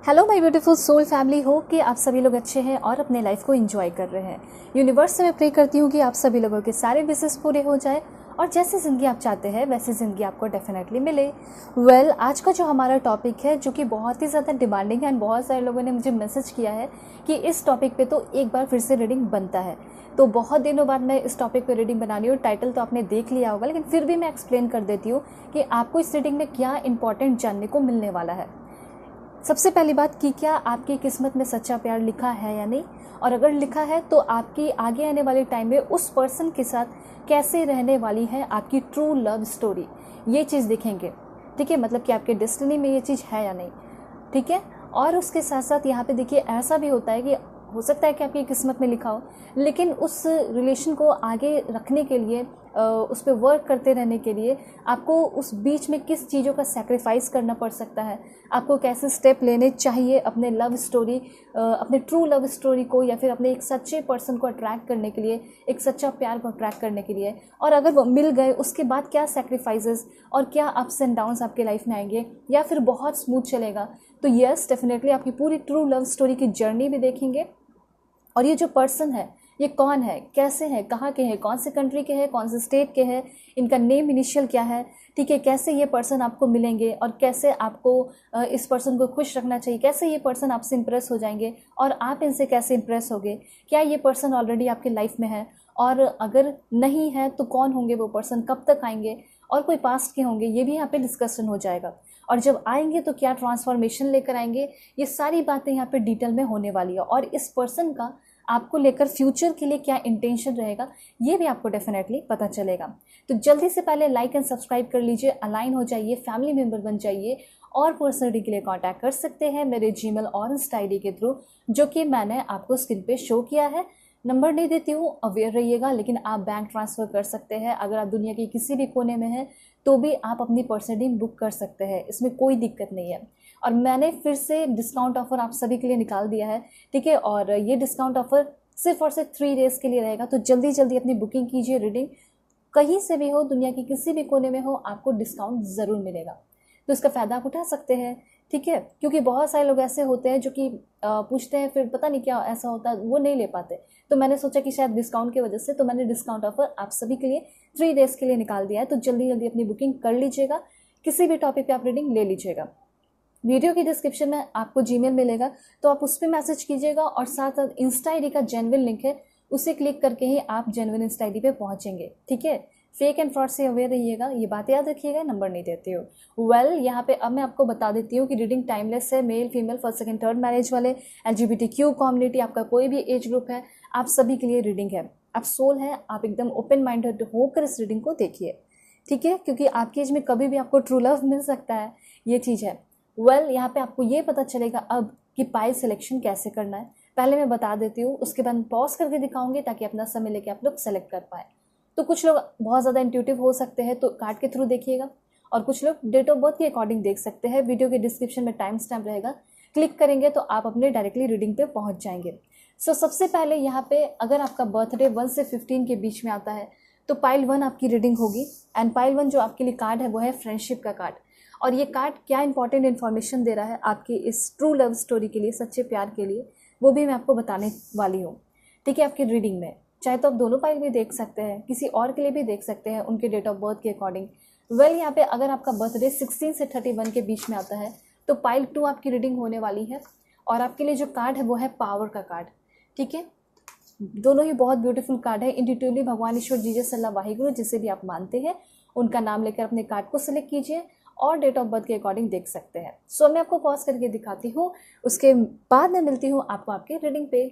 Hello my beautiful soul family, हो कि आप सभी लोग अच्छे हैं और अपने लाइफ को एंजॉय कर रहे हैं। यूनिवर्स से मैं प्रे करती हूँ कि आप सभी लोगों के सारे विशेष पूरे हो जाए और जैसी ज़िंदगी आप चाहते हैं वैसी ज़िंदगी आपको डेफिनेटली मिले। आज का जो हमारा टॉपिक है, जो कि बहुत ही ज़्यादा डिमांडिंग है एंड बहुत सारे लोगों ने मुझे मैसेज किया है कि इस टॉपिक पे तो एक बार फिर से रीडिंग बनता है। तो बहुत दिनों बाद मैं इस टॉपिक पे रीडिंग बना रही हूँ। टाइटल तो आपने देख लिया होगा, लेकिन फिर भी मैं एक्सप्लेन कर देती हूँ कि आपको इस रीडिंग में क्या इंपॉर्टेंट जानने को मिलने वाला है। सबसे पहली बात कि क्या आपकी किस्मत में सच्चा प्यार लिखा है या नहीं, और अगर लिखा है तो आपकी आगे आने वाले टाइम में उस पर्सन के साथ कैसे रहने वाली है आपकी ट्रू लव स्टोरी, ये चीज़ देखेंगे। ठीक है, मतलब कि आपके डेस्टिनी में ये चीज़ है या नहीं। ठीक है, और उसके साथ साथ यहाँ पे देखिए ऐसा भी होता है कि हो सकता है कि आपकी किस्मत में लिखा हो, लेकिन उस रिलेशन को आगे रखने के लिए उस पर वर्क करते रहने के लिए आपको उस बीच में किस चीज़ों का सैक्रिफाइस करना पड़ सकता है, आपको कैसे स्टेप लेने चाहिए अपने लव स्टोरी, अपने ट्रू लव स्टोरी को, या फिर अपने एक सच्चे पर्सन को अट्रैक्ट करने के लिए, एक सच्चा प्यार को अट्रैक्ट करने के लिए, और अगर वो मिल गए उसके बाद क्या सैक्रिफाइसेस और क्या अप्स एंड डाउन्स आपके लाइफ में आएंगे, या फिर बहुत स्मूथ चलेगा। तो यस, डेफिनेटली आपकी पूरी ट्रू लव स्टोरी की जर्नी भी देखेंगे। और ये जो पर्सन है ये कौन है, कैसे है, कहाँ के हैं, कौन से कंट्री के हैं, कौन से स्टेट के हैं, इनका नेम इनिशियल क्या है। ठीक है, कैसे ये पर्सन आपको मिलेंगे और कैसे आपको इस पर्सन को खुश रखना चाहिए, कैसे ये पर्सन आपसे इंप्रेस हो जाएंगे और आप इनसे कैसे इंप्रेस होगे, क्या ये पर्सन ऑलरेडी आपके लाइफ में है, और अगर नहीं है तो कौन होंगे वो पर्सन, कब तक आएंगे, और कोई पास्ट के होंगे, ये भी यहाँ पे डिस्कशन हो जाएगा। और जब आएंगे तो क्या ट्रांसफॉर्मेशन लेकर आएंगे, ये सारी बातें यहाँ पे डिटेल में होने वाली है। और इस पर्सन का आपको लेकर फ्यूचर के लिए क्या इंटेंशन रहेगा, ये भी आपको डेफिनेटली पता चलेगा। तो जल्दी से पहले लाइक एंड सब्सक्राइब कर लीजिए, अलाइन हो जाइए, फैमिली मेंबर बन जाइए, और पर्सनली के लिए कांटेक्ट कर सकते हैं मेरे जीमेल और इंस्टा आईडी के थ्रू, जो कि मैंने आपको स्क्रीन पे शो किया है। नंबर नहीं देती हूँ, अवेयर रहिएगा, लेकिन आप बैंक ट्रांसफ़र कर सकते हैं। अगर आप दुनिया के किसी भी कोने में हैं तो भी आप अपनी पर्सनली बुक कर सकते हैं, इसमें कोई दिक्कत नहीं है। और मैंने फिर से डिस्काउंट ऑफर आप सभी के लिए निकाल दिया है। ठीक है, और ये डिस्काउंट ऑफर सिर्फ और सिर्फ 3 डेज़ के लिए रहेगा। तो जल्दी जल्दी अपनी बुकिंग कीजिए। रीडिंग कहीं से भी हो, दुनिया के किसी भी कोने में हो, आपको डिस्काउंट ज़रूर मिलेगा, तो इसका फ़ायदा आप उठा सकते हैं। ठीक है, क्योंकि बहुत सारे लोग ऐसे होते हैं जो कि पूछते हैं, फिर पता नहीं क्या ऐसा होता है, वो नहीं ले पाते। तो मैंने सोचा कि शायद डिस्काउंट की वजह से, तो मैंने डिस्काउंट ऑफर आप सभी के लिए 3 डेज़ के लिए निकाल दिया है। तो जल्दी जल्दी अपनी बुकिंग कर लीजिएगा, किसी भी टॉपिक पे आप रीडिंग ले लीजिएगा। वीडियो की डिस्क्रिप्शन में आपको जीमेल मिलेगा, तो आप उस पर मैसेज कीजिएगा, और साथ साथ इंस्टा आईडी का जेन्युइन लिंक है, उसे क्लिक करके ही आप जेन्युइन इंस्टा आईडी पे पहुंचेंगे। ठीक है, फेक एंड फ्रॉड से अवेयर रहिएगा, ये बात याद रखिएगा, नंबर नहीं देती हो। यहाँ पे अब मैं आपको बता देती हूँ कि रीडिंग टाइमलेस है। Male female, first second third marriage वाले, LGBTQ कम्युनिटी, आपका कोई भी एज ग्रुप है, आप सभी के लिए रीडिंग है। आप सोल है, आप एकदम ओपन माइंडेड होकर इस रीडिंग को देखिए। ठीक है, क्योंकि आपकी एज में कभी भी आपको ट्रू लव मिल सकता है, ये चीज़ है। यहाँ पे आपको ये पता चलेगा अब कि पाइल सिलेक्शन कैसे करना है। पहले मैं बता देती हूँ, उसके बाद पॉज करके दिखाऊंगी ताकि अपना समय लेके आप लोग सेलेक्ट कर पाए। तो कुछ लोग बहुत ज़्यादा इंट्यूटिव हो सकते हैं, तो कार्ड के थ्रू देखिएगा, और कुछ लोग डेट ऑफ बर्थ के अकॉर्डिंग देख सकते हैं। वीडियो के डिस्क्रिप्शन में टाइम स्टैम्प रहेगा, क्लिक करेंगे तो आप अपने डायरेक्टली रीडिंग पे पहुंच जाएंगे। सबसे पहले यहाँ पे अगर आपका बर्थडे 1 से 15 के बीच में आता है तो पाइल 1 आपकी रीडिंग होगी। एंड पाइल 1 जो आपके लिए कार्ड है वो है फ्रेंडशिप का कार्ड। और ये कार्ड क्या इंपॉर्टेंट इन्फॉर्मेशन दे रहा है आपकी इस ट्रू लव स्टोरी के लिए, सच्चे प्यार के लिए, वो भी मैं आपको बताने वाली हूँ। ठीक है, आपकी रीडिंग में चाहे तो आप दोनों पाइल भी देख सकते हैं, किसी और के लिए भी देख सकते हैं उनके डेट ऑफ बर्थ के अकॉर्डिंग। यहाँ पे अगर आपका बर्थडे 16 से 31 के बीच में आता है तो पाइल 2 आपकी रीडिंग होने वाली है। और आपके लिए जो कार्ड है वो है पावर का कार्ड। ठीक है, दोनों ही बहुत ब्यूटीफुल कार्ड है। इंट्यूटिवली भगवान ईश्वर जीसस अल्लाह वाहिगुरु, जिसे भी आप मानते हैं उनका नाम लेकर अपने कार्ड को सिलेक्ट कीजिए और डेट ऑफ बर्थ के अकॉर्डिंग देख सकते हैं। मैं आपको पॉज करके दिखाती हूँ, उसके बाद मैं मिलती हूँ आपको आपके रीडिंग पे।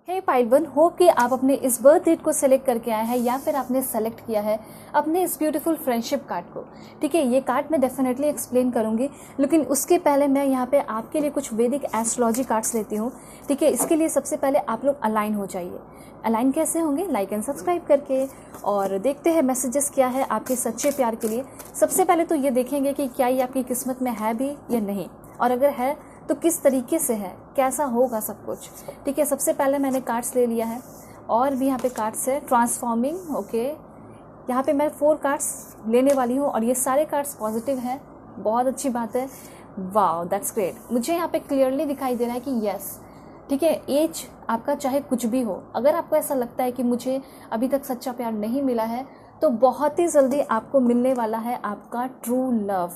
हे पाइल 1, होप कि आप अपने इस बर्थ डेट को सेलेक्ट करके आए हैं, या फिर आपने सेलेक्ट किया है अपने इस ब्यूटीफुल फ्रेंडशिप कार्ड को। ठीक है, ये कार्ड मैं डेफिनेटली एक्सप्लेन करूंगी, लेकिन उसके पहले मैं यहाँ पे आपके लिए कुछ वैदिक एस्ट्रोलॉजी कार्ड्स लेती हूँ। ठीक है, इसके लिए सबसे पहले आप लोग अलाइन हो जाइए। अलाइन कैसे होंगे? लाइक एंड सब्सक्राइब करके। और देखते हैं मैसेजेस क्या है आपके सच्चे प्यार के लिए। सबसे पहले तो ये देखेंगे कि क्या ये आपकी किस्मत में है भी या नहीं, और अगर है तो किस तरीके से है, कैसा होगा सब कुछ। ठीक है, सबसे पहले मैंने कार्ड्स ले लिया है और भी यहाँ पे कार्ड्स है, ट्रांसफॉर्मिंग। ओके, यहाँ पे मैं 4 कार्ड्स लेने वाली हूँ और ये सारे कार्ड्स पॉजिटिव हैं, बहुत अच्छी बात है। Wow, that's great. मुझे यहाँ पे क्लियरली दिखाई दे रहा है कि यस, ठीक है, एज आपका चाहे कुछ भी हो, अगर आपको ऐसा लगता है कि मुझे अभी तक सच्चा प्यार नहीं मिला है, तो बहुत ही जल्दी आपको मिलने वाला है आपका ट्रू लव,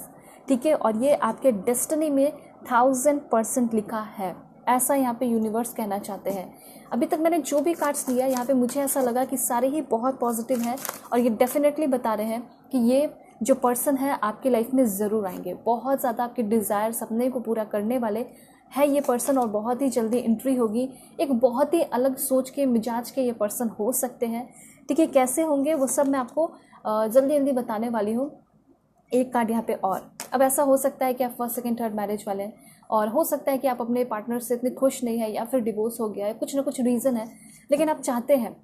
ठीक है। और ये आपके डेस्टिनी में 1000% लिखा है, ऐसा यहाँ पे यूनिवर्स कहना चाहते हैं। अभी तक मैंने जो भी कार्ड्स लिया यहाँ पे मुझे ऐसा लगा कि सारे ही बहुत पॉजिटिव हैं और ये डेफिनेटली बता रहे हैं कि ये जो पर्सन है आपकी लाइफ में ज़रूर आएंगे, बहुत ज़्यादा आपके डिज़ायर सपने को पूरा करने वाले है ये पर्सन और बहुत ही जल्दी एंट्री होगी। एक बहुत ही अलग सोच के मिजाज के ये पर्सन हो सकते हैं, ठीक है। कैसे होंगे वो सब मैं आपको जल्दी जल्दी बताने वाली हूँ। एक कार्ड यहाँ पे और, अब ऐसा हो सकता है कि आप फर्स्ट सेकंड थर्ड मैरिज वाले हैं और हो सकता है कि आप अपने पार्टनर से इतने खुश नहीं है या फिर डिवोर्स हो गया है, कुछ ना कुछ रीज़न है, लेकिन आप चाहते हैं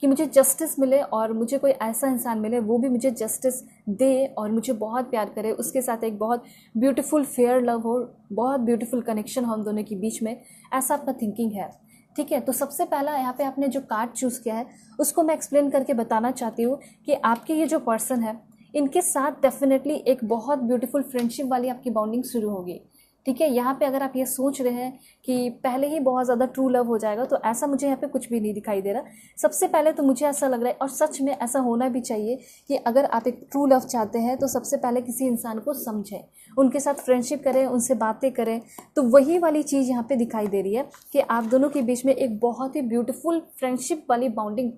कि मुझे जस्टिस मिले और मुझे कोई ऐसा इंसान मिले वो भी मुझे जस्टिस दे और मुझे बहुत प्यार करे, उसके साथ एक बहुत ब्यूटीफुल फेयर लव हो, बहुत ब्यूटीफुल कनेक्शन हो हम दोनों के बीच में, ऐसा आपका थिंकिंग है, ठीक है। तो सबसे पहला यहाँ पे आपने जो कार्ड चूज़ किया है उसको मैं एक्सप्लेन करके बताना चाहती हूँ कि आपके ये जो पर्सन है इनके साथ डेफिनेटली एक बहुत ब्यूटीफुल फ्रेंडशिप वाली आपकी बॉन्डिंग शुरू होगी, ठीक है। यहाँ पे अगर आप ये सोच रहे हैं कि पहले ही बहुत ज़्यादा ट्रू लव हो जाएगा, तो ऐसा मुझे यहाँ पे कुछ भी नहीं दिखाई दे रहा। सबसे पहले तो मुझे ऐसा लग रहा है और सच में ऐसा होना भी चाहिए कि अगर आप एक ट्रू लव चाहते हैं तो सबसे पहले किसी इंसान को समझें, उनके साथ फ्रेंडशिप करें, उनसे बातें करें। तो वही वाली चीज़ यहाँ पे दिखाई दे रही है कि आप दोनों के बीच में एक बहुत ही ब्यूटीफुल फ्रेंडशिप वाली बाउंडिंग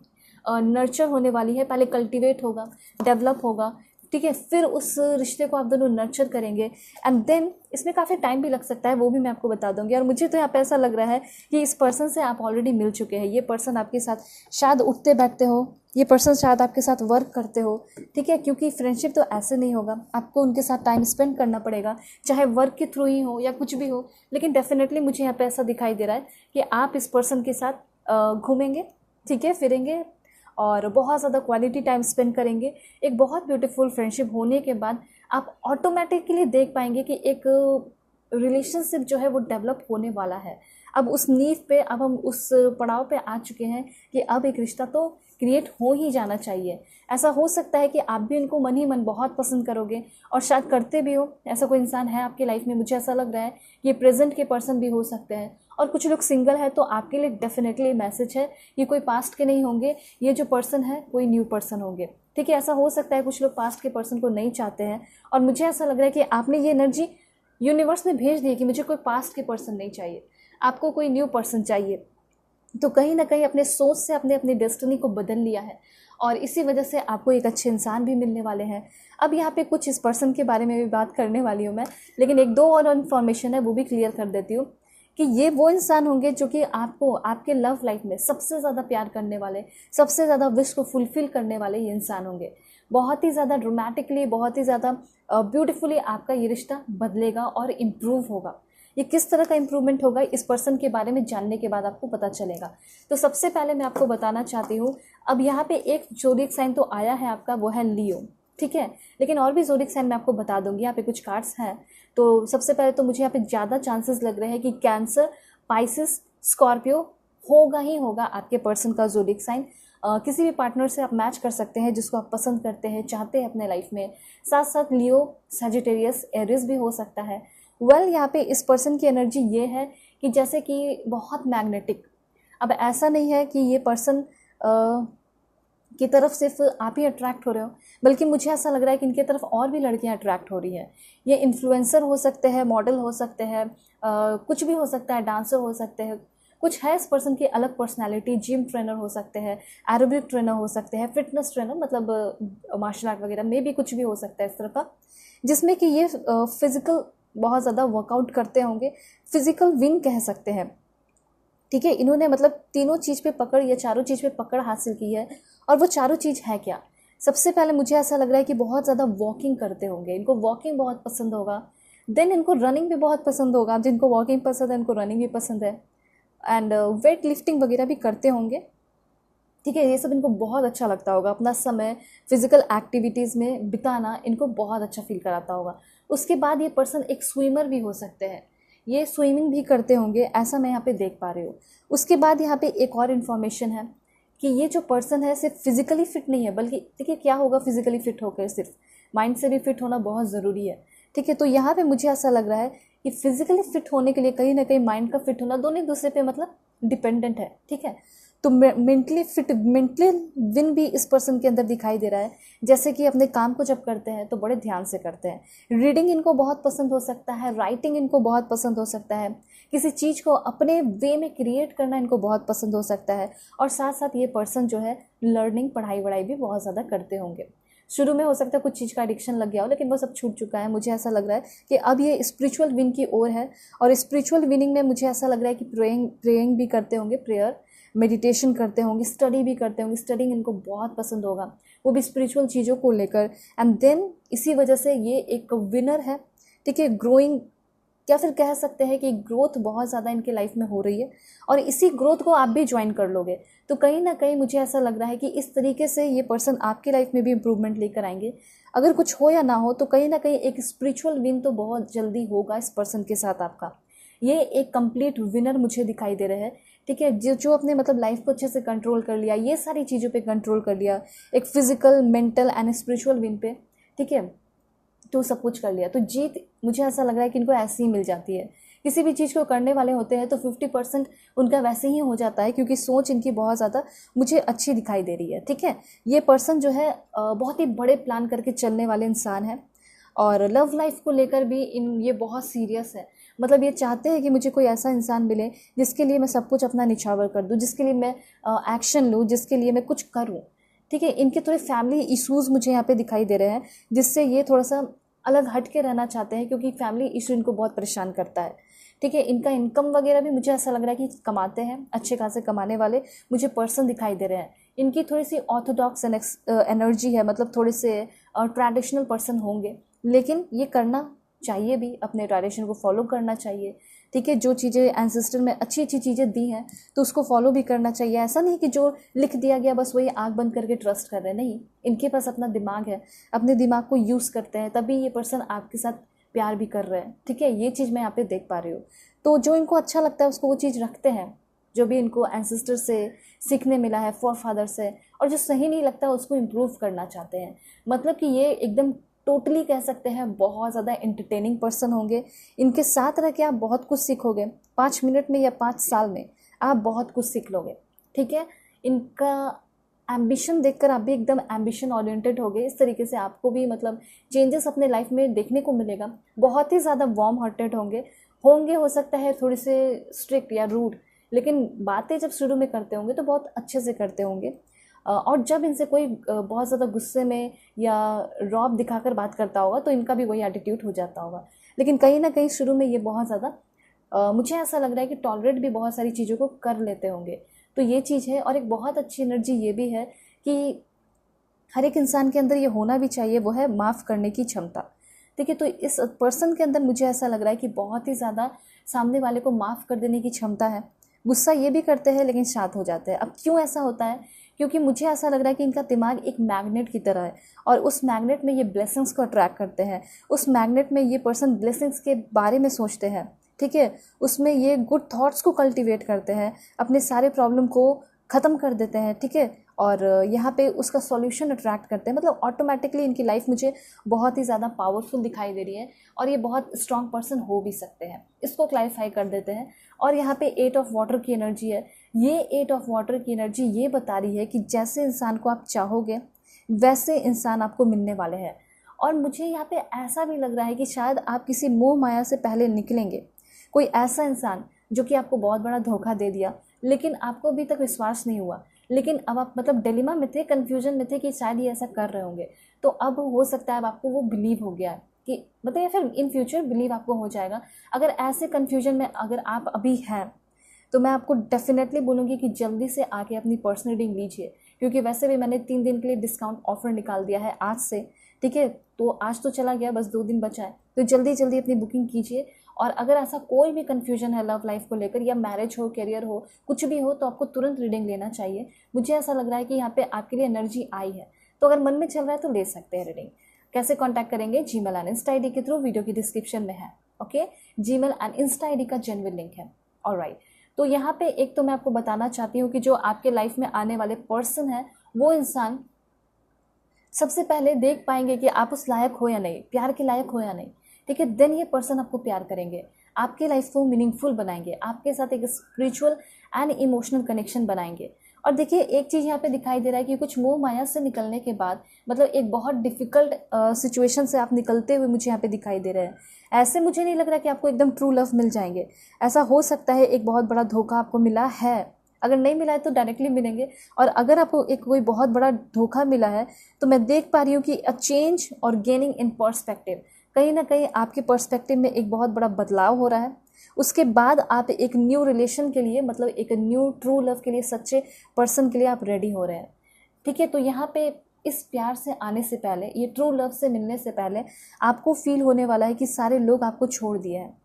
नर्चर होने वाली है। पहले कल्टिवेट होगा, डेवलप होगा, ठीक है, फिर उस रिश्ते को आप दोनों नर्चर करेंगे एंड देन इसमें काफ़ी टाइम भी लग सकता है, वो भी मैं आपको बता दूंगी। और मुझे तो यहाँ पे ऐसा लग रहा है कि इस पर्सन से आप ऑलरेडी मिल चुके हैं, ये पर्सन आपके साथ शायद उठते बैठते हो, ये पर्सन शायद आपके साथ वर्क करते हो, ठीक है, क्योंकि फ्रेंडशिप तो ऐसे नहीं होगा, आपको उनके साथ टाइम स्पेंड करना पड़ेगा, चाहे वर्क के थ्रू ही हो या कुछ भी हो। लेकिन डेफिनेटली मुझे यहाँ पे ऐसा दिखाई दे रहा है कि आप इस पर्सन के साथ घूमेंगे, ठीक है, फिरेंगे और बहुत ज़्यादा क्वालिटी टाइम स्पेंड करेंगे। एक बहुत ब्यूटीफुल फ्रेंडशिप होने के बाद आप ऑटोमेटिकली देख पाएंगे कि एक रिलेशनशिप जो है वो डेवलप होने वाला है। अब उस नींव पे, अब हम उस पड़ाव पे आ चुके हैं कि अब एक रिश्ता तो क्रिएट हो ही जाना चाहिए। ऐसा हो सकता है कि आप भी उनको मन ही मन बहुत पसंद करोगे और शायद करते भी हो। ऐसा कोई इंसान है आपकी लाइफ में, मुझे ऐसा लग रहा है ये प्रेजेंट के पर्सन भी हो सकते हैं। और कुछ लोग सिंगल है तो आपके लिए डेफिनेटली मैसेज है, ये कोई पास्ट के नहीं होंगे, ये जो पर्सन है कोई न्यू पर्सन होंगे, ठीक है। ऐसा हो सकता है कुछ लोग पास्ट के पर्सन को नहीं चाहते हैं और मुझे ऐसा लग रहा है कि आपने ये एनर्जी यूनिवर्स में भेज दी है कि मुझे कोई पास्ट के पर्सन नहीं चाहिए, आपको कोई न्यू पर्सन चाहिए। तो कहीं ना कहीं अपने सोच से अपने अपनी डेस्टिनी को बदल लिया है और इसी वजह से आपको एक अच्छे इंसान भी मिलने वाले हैं। अब यहाँ पे कुछ इस पर्सन के बारे में भी बात करने वाली हूँ मैं, लेकिन एक दो और इन्फॉर्मेशन है वो भी क्लियर कर देती हूँ कि ये वो इंसान होंगे जो कि आपको आपके लव लाइफ में सबसे ज़्यादा प्यार करने वाले, सबसे ज़्यादा विश को फुलफिल करने वाले ये इंसान होंगे। बहुत ही ज़्यादा ड्रामेटिकली, बहुत ही ज़्यादा ब्यूटीफुली आपका ये रिश्ता बदलेगा और इम्प्रूव होगा। ये किस तरह का इम्प्रूवमेंट होगा इस पर्सन के बारे में जानने के बाद आपको पता चलेगा। तो सबसे पहले मैं आपको बताना चाहती हूँ, अब यहाँ पे एक ज़ोडिएक साइन तो आया है आपका, वो है लियो, ठीक है, लेकिन और भी ज़ोडिएक साइन मैं आपको बता दूंगी। यहाँ पे कुछ कार्ड्स हैं। तो सबसे पहले तो मुझे यहाँ पे ज़्यादा चांसेस लग रहे हैं कि कैंसर, पाइसिस, स्कॉर्पियो होगा ही होगा आपके पर्सन का ज़ोडिएक साइन। किसी भी पार्टनर से आप मैच कर सकते हैं जिसको आप पसंद करते हैं, चाहते हैं अपने लाइफ में। साथ साथ लियो, सजिटेरियस, एरिस भी हो सकता है। यहाँ पे इस पर्सन की एनर्जी ये है कि जैसे कि बहुत मैग्नेटिक। अब ऐसा नहीं है कि ये पर्सन की तरफ सिर्फ आप ही अट्रैक्ट हो रहे हो, बल्कि मुझे ऐसा लग रहा है कि इनकी तरफ और भी लड़कियां अट्रैक्ट हो रही हैं। ये इन्फ्लुएंसर हो सकते हैं, मॉडल हो सकते हैं, कुछ भी हो सकता है, डांसर हो सकते हैं, कुछ है इस पर्सन की अलग पर्सनालिटी। जिम ट्रेनर हो सकते हैं, एरोबिक ट्रेनर हो सकते हैं, फिटनेस ट्रेनर, मतलब मार्शल आर्ट वगैरह में भी कुछ भी हो सकता है इस तरह का, जिसमें कि ये फिजिकल बहुत ज़्यादा वर्कआउट करते होंगे, फिजिकल विंग कह सकते हैं, ठीक है। इन्होंने मतलब तीनों चीज़ पे पकड़ या चारों चीज़ पे पकड़ हासिल की है। और वो चारों चीज़ है क्या? सबसे पहले मुझे ऐसा लग रहा है कि बहुत ज़्यादा वॉकिंग करते होंगे, इनको वॉकिंग बहुत पसंद होगा। देन इनको रनिंग भी बहुत पसंद होगा, जिनको वॉकिंग पसंद है उनको रनिंग भी पसंद है। एंड वेट लिफ्टिंग वगैरह भी करते होंगे, ठीक है। ये सब इनको बहुत अच्छा लगता होगा, अपना समय फिजिकल एक्टिविटीज़ में बिताना इनको बहुत अच्छा फील कराता होगा। उसके बाद ये पर्सन एक स्विमर भी हो सकते हैं, ये स्विमिंग भी करते होंगे, ऐसा मैं यहाँ पे देख पा रही हूँ। उसके बाद यहाँ पे एक और इन्फॉर्मेशन है कि ये जो पर्सन है सिर्फ फिजिकली फिट नहीं है, बल्कि देखिए क्या होगा फिजिकली फिट होकर, सिर्फ माइंड से भी फिट होना बहुत ज़रूरी है। ठीक है, तो यहाँ पे मुझे ऐसा लग रहा है कि फिजिकली फिट होने के लिए कहीं ना कहीं माइंड का फिट होना दोनों एक दूसरे पे मतलब डिपेंडेंट है। ठीक है, तो मेंटली फिट, मेंटली विन भी इस पर्सन के अंदर दिखाई दे रहा है। जैसे कि अपने काम को जब करते हैं तो बड़े ध्यान से करते हैं। रीडिंग इनको बहुत पसंद हो सकता है, राइटिंग इनको बहुत पसंद हो सकता है, किसी चीज़ को अपने वे में क्रिएट करना इनको बहुत पसंद हो सकता है। और साथ साथ ये पर्सन जो है लर्निंग, पढ़ाई वढ़ाई भी बहुत ज़्यादा करते होंगे। शुरू में हो सकता है कुछ चीज़ का एडिक्शन लग गया हो, लेकिन वो सब छूट चुका है। मुझे ऐसा लग रहा है कि अब ये स्पिरिचुअल विन की ओर है। और स्पिरिचुअल विनिंग में मुझे ऐसा लग रहा है कि प्रेइंग भी करते होंगे, प्रेयर मेडिटेशन करते होंगे, स्टडी भी करते होंगे। स्टडिंग इनको बहुत पसंद होगा, वो भी स्पिरिचुअल चीज़ों को लेकर। एंड देन इसी वजह से ये एक विनर है। ठीक है, ग्रोइंग, या फिर कह सकते हैं कि ग्रोथ बहुत ज़्यादा इनके लाइफ में हो रही है और इसी ग्रोथ को आप भी ज्वाइन कर लोगे। तो कहीं ना कहीं मुझे ऐसा लग रहा है कि इस तरीके से ये पर्सन आपकी लाइफ में भी इम्प्रूवमेंट लेकर आएंगे। अगर कुछ हो या ना हो तो कहीं ना कहीं एक स्पिरिचुअल विन तो बहुत जल्दी होगा इस पर्सन के साथ आपका। ये एक कंप्लीट विनर मुझे दिखाई दे रहे हैं। ठीक है, जो अपने मतलब लाइफ को अच्छे से कंट्रोल कर लिया, ये सारी चीज़ों पे कंट्रोल कर लिया, एक physical, mental and spiritual win पे। ठीक है, तो सब कुछ कर लिया, तो जीत मुझे ऐसा लग रहा है कि इनको ऐसे ही मिल जाती है। किसी भी चीज़ को करने वाले होते हैं तो 50% उनका वैसे ही हो जाता है, क्योंकि सोच इनकी बहुत ज़्यादा मुझे अच्छी दिखाई दे रही है। ठीक है, ये पर्सन जो है बहुत ही बड़े प्लान करके चलने वाले इंसान है। और लव लाइफ को लेकर भी ये बहुत सीरियस है। मतलब ये चाहते हैं कि मुझे कोई ऐसा इंसान मिले जिसके लिए मैं सब कुछ अपना निछावर कर दूँ, जिसके लिए मैं एक्शन लूँ, जिसके लिए मैं कुछ करूँ। ठीक है, इनके थोड़े फैमिली इश्यूज़ मुझे यहाँ पे दिखाई दे रहे हैं, जिससे ये थोड़ा सा अलग हट के रहना चाहते हैं, क्योंकि फैमिली इशू इनको बहुत परेशान करता है। ठीक है, इनका इनकम वगैरह भी मुझे ऐसा लग रहा है कि कमाते हैं, अच्छे खासे कमाने वाले मुझे पर्सन दिखाई दे रहे हैं। इनकी थोड़ी सी ऑर्थोडॉक्स एनर्जी है, मतलब थोड़े से ट्रेडिशनल पर्सन होंगे, लेकिन ये करना चाहिए भी, अपने ट्रेडिशन को फॉलो करना चाहिए। ठीक है, जो चीज़ें एंसेस्टर में अच्छी अच्छी चीज़ें दी हैं तो उसको फॉलो भी करना चाहिए। ऐसा नहीं कि जो लिख दिया गया बस वही आंख बंद करके ट्रस्ट कर रहे हैं, नहीं, इनके पास अपना दिमाग है, अपने दिमाग को यूज़ करते हैं, तभी ये पर्सन आपके साथ प्यार भी कर रहे हैं। ठीक है, ये चीज़ मैं यहाँ पे देख पा रही हूँ। तो जो इनको अच्छा लगता है उसको वो चीज़ रखते हैं, जो भी इनको एंसेस्टर से सीखने मिला है, फॉर फादर से, और जो सही नहीं लगता है उसको इम्प्रूव करना चाहते हैं। मतलब कि ये एकदम टोटली कह सकते हैं बहुत ज़्यादा एंटरटेनिंग पर्सन होंगे। इनके साथ रह के आप बहुत कुछ सीखोगे, 5 मिनट में या 5 साल में आप बहुत कुछ सीख लोगे। ठीक है, इनका एम्बिशन देखकर आप भी एकदम एम्बिशन ओरिएंटेड होगे। इस तरीके से आपको भी मतलब चेंजेस अपने लाइफ में देखने को मिलेगा। बहुत ही ज़्यादा वार्म हार्टेड होंगे, हो सकता है थोड़े से स्ट्रिक्ट या रूड, लेकिन बातें जब शुरू में करते होंगे तो बहुत अच्छे से करते होंगे। और जब इनसे कोई बहुत ज़्यादा गुस्से में या रौब दिखाकर बात करता होगा तो इनका भी वही एटीट्यूड हो जाता होगा। लेकिन कहीं ना कहीं शुरू में ये बहुत ज़्यादा मुझे ऐसा लग रहा है कि टॉलरेट भी बहुत सारी चीज़ों को कर लेते होंगे। तो ये चीज़ है। और एक बहुत अच्छी एनर्जी ये भी है कि हर एक इंसान के अंदर ये होना भी चाहिए, वो है माफ़ करने की क्षमता। ठीक है, तो इस पर्सन के अंदर मुझे ऐसा लग रहा है कि बहुत ही ज़्यादा सामने वाले को माफ़ कर देने की क्षमता है। गुस्सा ये भी करते हैं लेकिन शांत हो जाते हैं। अब क्यों ऐसा होता है? क्योंकि मुझे ऐसा लग रहा है कि इनका दिमाग एक मैग्नेट की तरह है और उस मैग्नेट में ये ब्लेसिंग्स को अट्रैक्ट करते हैं। उस मैग्नेट में ये पर्सन ब्लेसिंग्स के बारे में सोचते हैं। ठीक है, उसमें ये गुड थॉट्स को कल्टीवेट करते हैं, अपने सारे प्रॉब्लम को ख़त्म कर देते हैं। ठीक है, और यहाँ पे उसका सॉल्यूशन अट्रैक्ट करते हैं। मतलब ऑटोमेटिकली इनकी लाइफ मुझे बहुत ही ज़्यादा पावरफुल दिखाई दे रही है और ये बहुत स्ट्रॉन्ग पर्सन हो भी सकते हैं। इसको क्लैरिफाई कर देते हैं। और यहाँ पे 8 ऑफ वाटर की एनर्जी है। ये 8 ऑफ वाटर की एनर्जी ये बता रही है कि जैसे इंसान को आप चाहोगे वैसे इंसान आपको मिलने वाले हैं। और मुझे यहाँ पे ऐसा भी लग रहा है कि शायद आप किसी मोह माया से पहले निकलेंगे। कोई ऐसा इंसान जो कि आपको बहुत बड़ा धोखा दे दिया, लेकिन आपको अभी तक विश्वास नहीं हुआ, लेकिन अब आप मतलब डिलेमा में थे, कन्फ्यूजन में थे कि शायद ये ऐसा कर रहे होंगे। तो अब हो सकता है अब आपको वो बिलीव हो गया है कि मतलब या फिर इन फ्यूचर बिलीव आपको हो जाएगा। अगर ऐसे कन्फ्यूजन में अगर आप अभी हैं तो मैं आपको डेफिनेटली बोलूँगी कि जल्दी से आके अपनी पर्सनल रीडिंग लीजिए, क्योंकि वैसे भी मैंने 3 दिन के लिए डिस्काउंट ऑफर निकाल दिया है आज से। ठीक है, तो आज तो चला गया, बस 2 दिन बचा है, तो जल्दी जल्दी अपनी बुकिंग कीजिए। और अगर ऐसा कोई भी कन्फ्यूजन है लव लाइफ को लेकर या मैरिज हो, करियर हो, कुछ भी हो, तो आपको तुरंत रीडिंग लेना चाहिए। मुझे ऐसा लग रहा है कि यहाँ पे आपके लिए एनर्जी आई है, तो अगर मन में चल रहा है तो ले सकते हैं रीडिंग। कैसे कॉन्टैक्ट करेंगे? जीमेल एंड इंस्टा आईडी के थ्रू, वीडियो की डिस्क्रिप्शन में है। Okay, Gmail and Insta ID का जेन्युइन लिंक है। ऑलराइट, तो यहाँ पे एक तो मैं आपको बताना चाहती हूँ कि जो आपके लाइफ में आने वाले पर्सन है वो इंसान सबसे पहले देख पाएंगे कि आप उस लायक हो या नहीं, प्यार के लायक हो या नहीं। ठीक है, देन ये पर्सन आपको प्यार करेंगे, आपके लाइफ को मीनिंगफुल बनाएंगे, आपके साथ एक स्पिरिचुअल एंड इमोशनल कनेक्शन बनाएंगे। और देखिए एक चीज़ यहाँ पे दिखाई दे रहा है कि कुछ मोह माया से निकलने के बाद मतलब एक बहुत डिफिकल्ट सिचुएशन से आप निकलते हुए मुझे यहाँ पे दिखाई दे रहे हैं। ऐसे मुझे नहीं लग रहा कि आपको एकदम ट्रू लव मिल जाएंगे। ऐसा हो सकता है एक बहुत बड़ा धोखा आपको मिला है, अगर नहीं मिला है तो डायरेक्टली मिलेंगे। और अगर आपको एक कोई बहुत बड़ा धोखा मिला है तो मैं देख पा रही हूँ कि अ चेंज और गेनिंग इन पर्सपेक्टिव, कहीं ना कहीं आपके पर्सपेक्टिव में एक बहुत बड़ा बदलाव हो रहा है। उसके बाद आप एक न्यू रिलेशन के लिए मतलब एक न्यू ट्रू लव के लिए, सच्चे पर्सन के लिए आप रेडी हो रहे हैं। ठीक है, तो यहाँ पे इस प्यार से आने से पहले, ये ट्रू लव से मिलने से पहले आपको फील होने वाला है कि सारे लोग आपको छोड़ दिए हैं।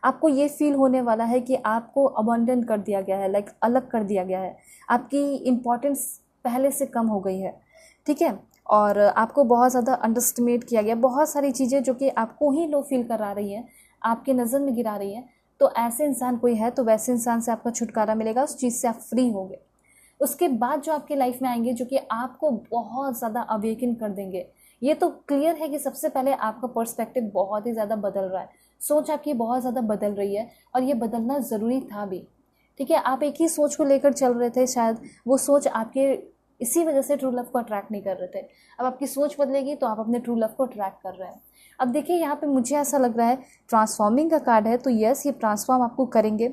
आपको ये फील होने वाला है कि आपको अबंडन कर दिया गया है, लाइक अलग कर दिया गया है, आपकी इम्पोर्टेंस पहले से कम हो गई है। ठीक है, और आपको बहुत ज़्यादा अंडरस्टिमेट किया गया, बहुत सारी चीज़ें जो कि आपको ही लो फील करा रही हैं, आपके नज़र में गिरा रही हैं। तो ऐसे इंसान कोई है तो वैसे इंसान से आपका छुटकारा मिलेगा, उस चीज़ से आप फ्री होंगे। उसके बाद जो आपके लाइफ में आएंगे जो कि आपको बहुत ज़्यादा अवेकन कर देंगे। ये तो क्लियर है कि सबसे पहले आपका पर्सपेक्टिव बहुत ही ज़्यादा बदल रहा है, सोच आपकी बहुत ज़्यादा बदल रही है और ये बदलना ज़रूरी था भी। ठीक है, आप एक ही सोच को लेकर चल रहे थे, शायद वो सोच आपके इसी वजह से ट्रू लव को अट्रैक्ट नहीं कर रहे थे। अब आपकी सोच बदलेगी तो आप अपने ट्रू लव को अट्रैक्ट कर रहे हैं। अब देखिए यहाँ पे मुझे ऐसा लग रहा है ट्रांसफॉर्मिंग का कार्ड है, तो यस ये ट्रांसफॉर्म आपको करेंगे।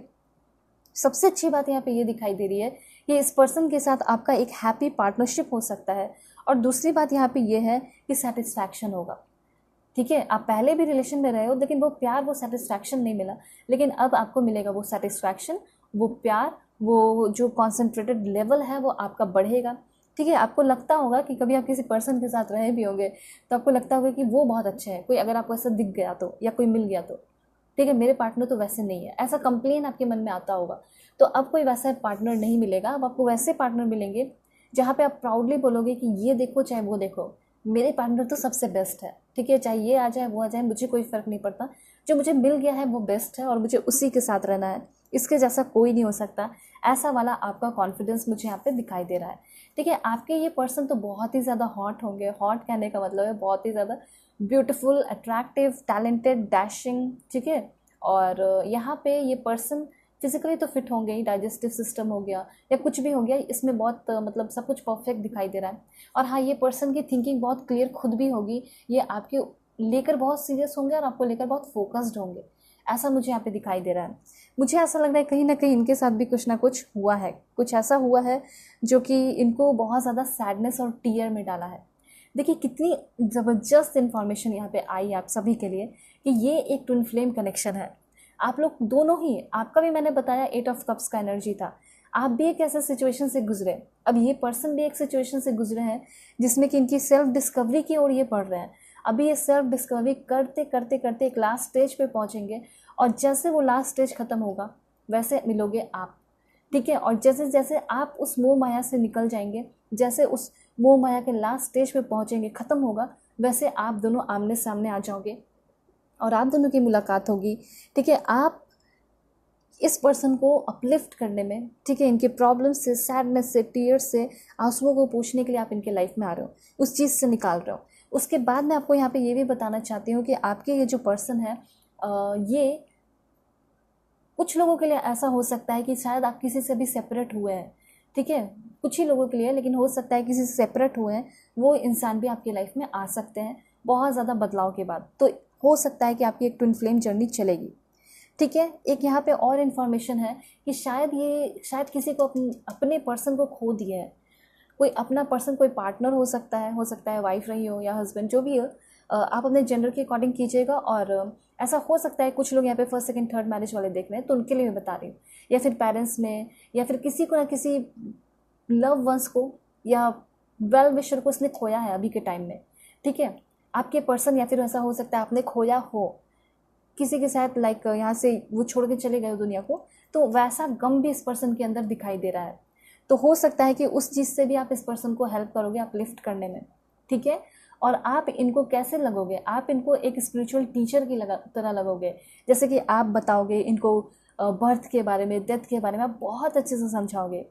सबसे अच्छी बात यहाँ पे ये दिखाई दे रही है कि इस पर्सन के साथ आपका एक हैप्पी पार्टनरशिप हो सकता है। और दूसरी बात यहाँ पे ये है कि सेटिस्फैक्शन होगा। ठीक है, आप पहले भी रिलेशन में रहे हो लेकिन वो प्यार, वो सेटिस्फैक्शन नहीं मिला, लेकिन अब आपको मिलेगा वो सेटिस्फैक्शन, वो प्यार, वो जो कॉन्सेंट्रेटेड लेवल है वो आपका बढ़ेगा। ठीक है, आपको लगता होगा कि कभी आप किसी पर्सन के साथ रहे भी होंगे तो आपको लगता होगा कि वो बहुत अच्छे हैं, कोई अगर आपको ऐसा दिख गया तो या कोई मिल गया तो, ठीक है मेरे पार्टनर तो वैसे नहीं है, ऐसा कंप्लेन आपके मन में आता होगा। तो अब कोई वैसा पार्टनर नहीं मिलेगा, अब आपको वैसे पार्टनर मिलेंगे जहाँ पे आप प्राउडली बोलोगे कि ये देखो चाहे वो देखो, मेरे पार्टनर तो सबसे बेस्ट है। ठीक है, चाहे ये आ जाए वो आ जाए, मुझे कोई फ़र्क नहीं पड़ता, जो मुझे मिल गया है वो बेस्ट है और मुझे उसी के साथ रहना है, इसके जैसा कोई नहीं हो सकता। ऐसा वाला आपका कॉन्फिडेंस मुझे यहाँ पे दिखाई दे रहा है। ठीक है, आपके ये पर्सन तो बहुत ही ज़्यादा हॉट होंगे। हॉट कहने का मतलब है बहुत ही ज़्यादा ब्यूटीफुल, अट्रैक्टिव, टैलेंटेड, डैशिंग। ठीक है, और यहाँ पे ये पर्सन फिजिकली तो फिट होंगे ही, डाइजेस्टिव सिस्टम हो गया या कुछ भी हो गया, इसमें बहुत मतलब सब कुछ परफेक्ट दिखाई दे रहा है। और हाँ, ये पर्सन की थिंकिंग बहुत क्लियर खुद भी होगी, ये आपके लेकर बहुत सीरियस होंगे और आपको लेकर बहुत फोकस्ड होंगे, ऐसा मुझे यहाँ पे दिखाई दे रहा है। मुझे ऐसा लग रहा है कहीं ना कहीं इनके साथ भी कुछ ना कुछ हुआ है, कुछ ऐसा हुआ है जो कि इनको बहुत ज़्यादा सैडनेस और टीयर में डाला है। देखिए कितनी ज़बरदस्त इन्फॉर्मेशन यहाँ पे आई आप सभी के लिए कि ये एक ट्विन फ्लेम कनेक्शन है। आप लोग दोनों ही, आपका भी मैंने बताया 8 ऑफ कप्स का एनर्जी था, आप भी एक ऐसे सिचुएशन से गुजरे, अब ये पर्सन भी एक सिचुएशन से गुजरे हैं जिसमें कि इनकी सेल्फ डिस्कवरी की ओर ये बढ़ रहे हैं। अभी ये सेल्फ डिस्कवरी करते करते करते एक लास्ट स्टेज पे पहुंचेंगे और जैसे वो लास्ट स्टेज खत्म होगा वैसे मिलोगे आप। ठीक है, और जैसे जैसे आप उस मोह माया से निकल जाएंगे, जैसे उस मोह माया के लास्ट स्टेज पे पहुंचेंगे, खत्म होगा, वैसे आप दोनों आमने सामने आ जाओगे और आप दोनों की मुलाकात होगी। ठीक है, आप इस पर्सन को अपलिफ्ट करने में, ठीक है, इनके प्रॉब्लम से, सैडनेस से, टीयर्स से, आंसुओं को पूछने के लिए आप इनके लाइफ में आ रहे हो, उस चीज़ से निकाल रहे हो। उसके बाद मैं आपको यहाँ पे ये भी बताना चाहती हूँ कि आपके ये जो पर्सन है ये कुछ लोगों के लिए ऐसा हो सकता है कि शायद आप किसी से भी सेपरेट हुए हैं। ठीक है, कुछ ही लोगों के लिए, लेकिन हो सकता है किसी से सेपरेट हुए हैं, वो इंसान भी आपकी लाइफ में आ सकते हैं बहुत ज़्यादा बदलाव के बाद। तो हो सकता है कि आपकी एक ट्विन फ्लेम जर्नी चलेगी। ठीक है, एक यहाँ पे और इन्फॉर्मेशन है कि शायद किसी को अपने पर्सन को खो दिया है। कोई अपना पर्सन, कोई पार्टनर हो सकता है वाइफ रही हो या हस्बैंड, जो भी हो, आप अपने जेंडर के अकॉर्डिंग कीजिएगा। और ऐसा हो सकता है कुछ लोग यहाँ पे फर्स्ट सेकंड थर्ड मैरिज वाले देख रहे हैं तो उनके लिए मैं बता रही हूँ, या फिर पेरेंट्स में, या फिर किसी को ना किसी लव वंस को या वेल विशर को उसने खोया है अभी के टाइम में। ठीक है, आपके पर्सन, या फिर ऐसा हो सकता है आपने खोया हो किसी के साथ, लाइक यहाँ से वो छोड़ के चले गए दुनिया को, तो वैसा गम भी इस पर्सन के अंदर दिखाई दे रहा है। तो हो सकता है कि उस चीज़ से भी आप इस पर्सन को हेल्प करोगे अपलिफ्ट करने में। ठीक है, और आप इनको कैसे लगोगे, आप इनको एक स्पिरिचुअल टीचर की तरह लगोगे, जैसे कि आप बताओगे इनको बर्थ के बारे में, डेथ के बारे में आप बहुत अच्छे से समझाओगे,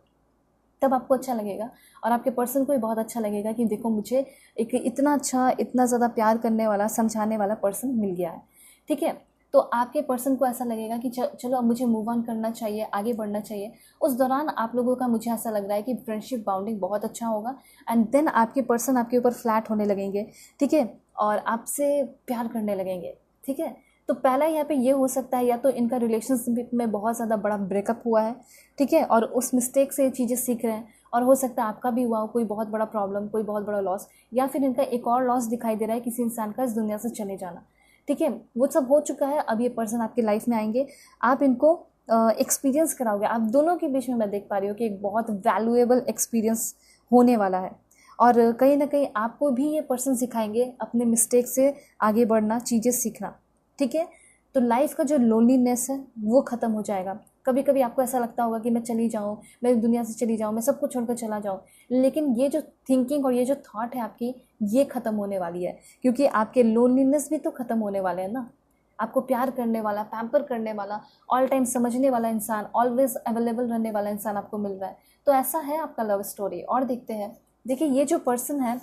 तब आपको अच्छा लगेगा और आपके पर्सन को भी बहुत अच्छा लगेगा कि देखो मुझे एक इतना अच्छा, इतना ज़्यादा प्यार करने वाला, समझाने वाला पर्सन मिल गया है। ठीक है, तो आपके पर्सन को ऐसा लगेगा कि चलो अब मुझे मूव ऑन करना चाहिए, आगे बढ़ना चाहिए। उस दौरान आप लोगों का मुझे ऐसा लग रहा है कि फ्रेंडशिप बाउंडिंग बहुत अच्छा होगा एंड देन आपके पर्सन आपके ऊपर फ्लैट होने लगेंगे। ठीक है, और आपसे प्यार करने लगेंगे। ठीक है, तो पहला यहाँ पे ये हो सकता है या तो इनका रिलेशनशिप में बहुत ज़्यादा बड़ा ब्रेकअप हुआ है। ठीक है, और उस मिस्टेक से ये चीज़ें सीख रहे हैं, और हो सकता है आपका भी हुआ हो कोई बहुत बड़ा प्रॉब्लम, कोई बहुत बड़ा लॉस, या फिर इनका एक और लॉस दिखाई दे रहा है किसी इंसान का इस दुनिया से चले जाना। ठीक है, वो सब हो चुका है। अब ये पर्सन आपकी लाइफ में आएंगे, आप इनको एक्सपीरियंस कराओगे। आप दोनों के बीच में मैं देख पा रही हूँ कि एक बहुत वैल्यूएबल एक्सपीरियंस होने वाला है, और कहीं ना कहीं आपको भी ये पर्सन सिखाएंगे अपने मिस्टेक से आगे बढ़ना, चीज़ें सीखना। ठीक है, तो लाइफ का जो लोनलीनेस है वो ख़त्म हो जाएगा। कभी कभी आपको ऐसा लगता होगा कि मैं चली जाऊँ, मैं दुनिया से चली जाऊँ, मैं सब कुछ छोड़कर चला जाऊँ, लेकिन ये जो थिंकिंग और ये जो थॉट है आपकी, ये ख़त्म होने वाली है, क्योंकि आपके लोनलीनेस भी तो ख़त्म होने वाले हैं ना। आपको प्यार करने वाला, पैम्पर करने वाला, ऑल टाइम समझने वाला इंसान, ऑलवेज अवेलेबल रहने वाला इंसान आपको मिल रहा है। तो ऐसा है आपका लव स्टोरी। और देखते हैं, देखिए ये जो पर्सन है,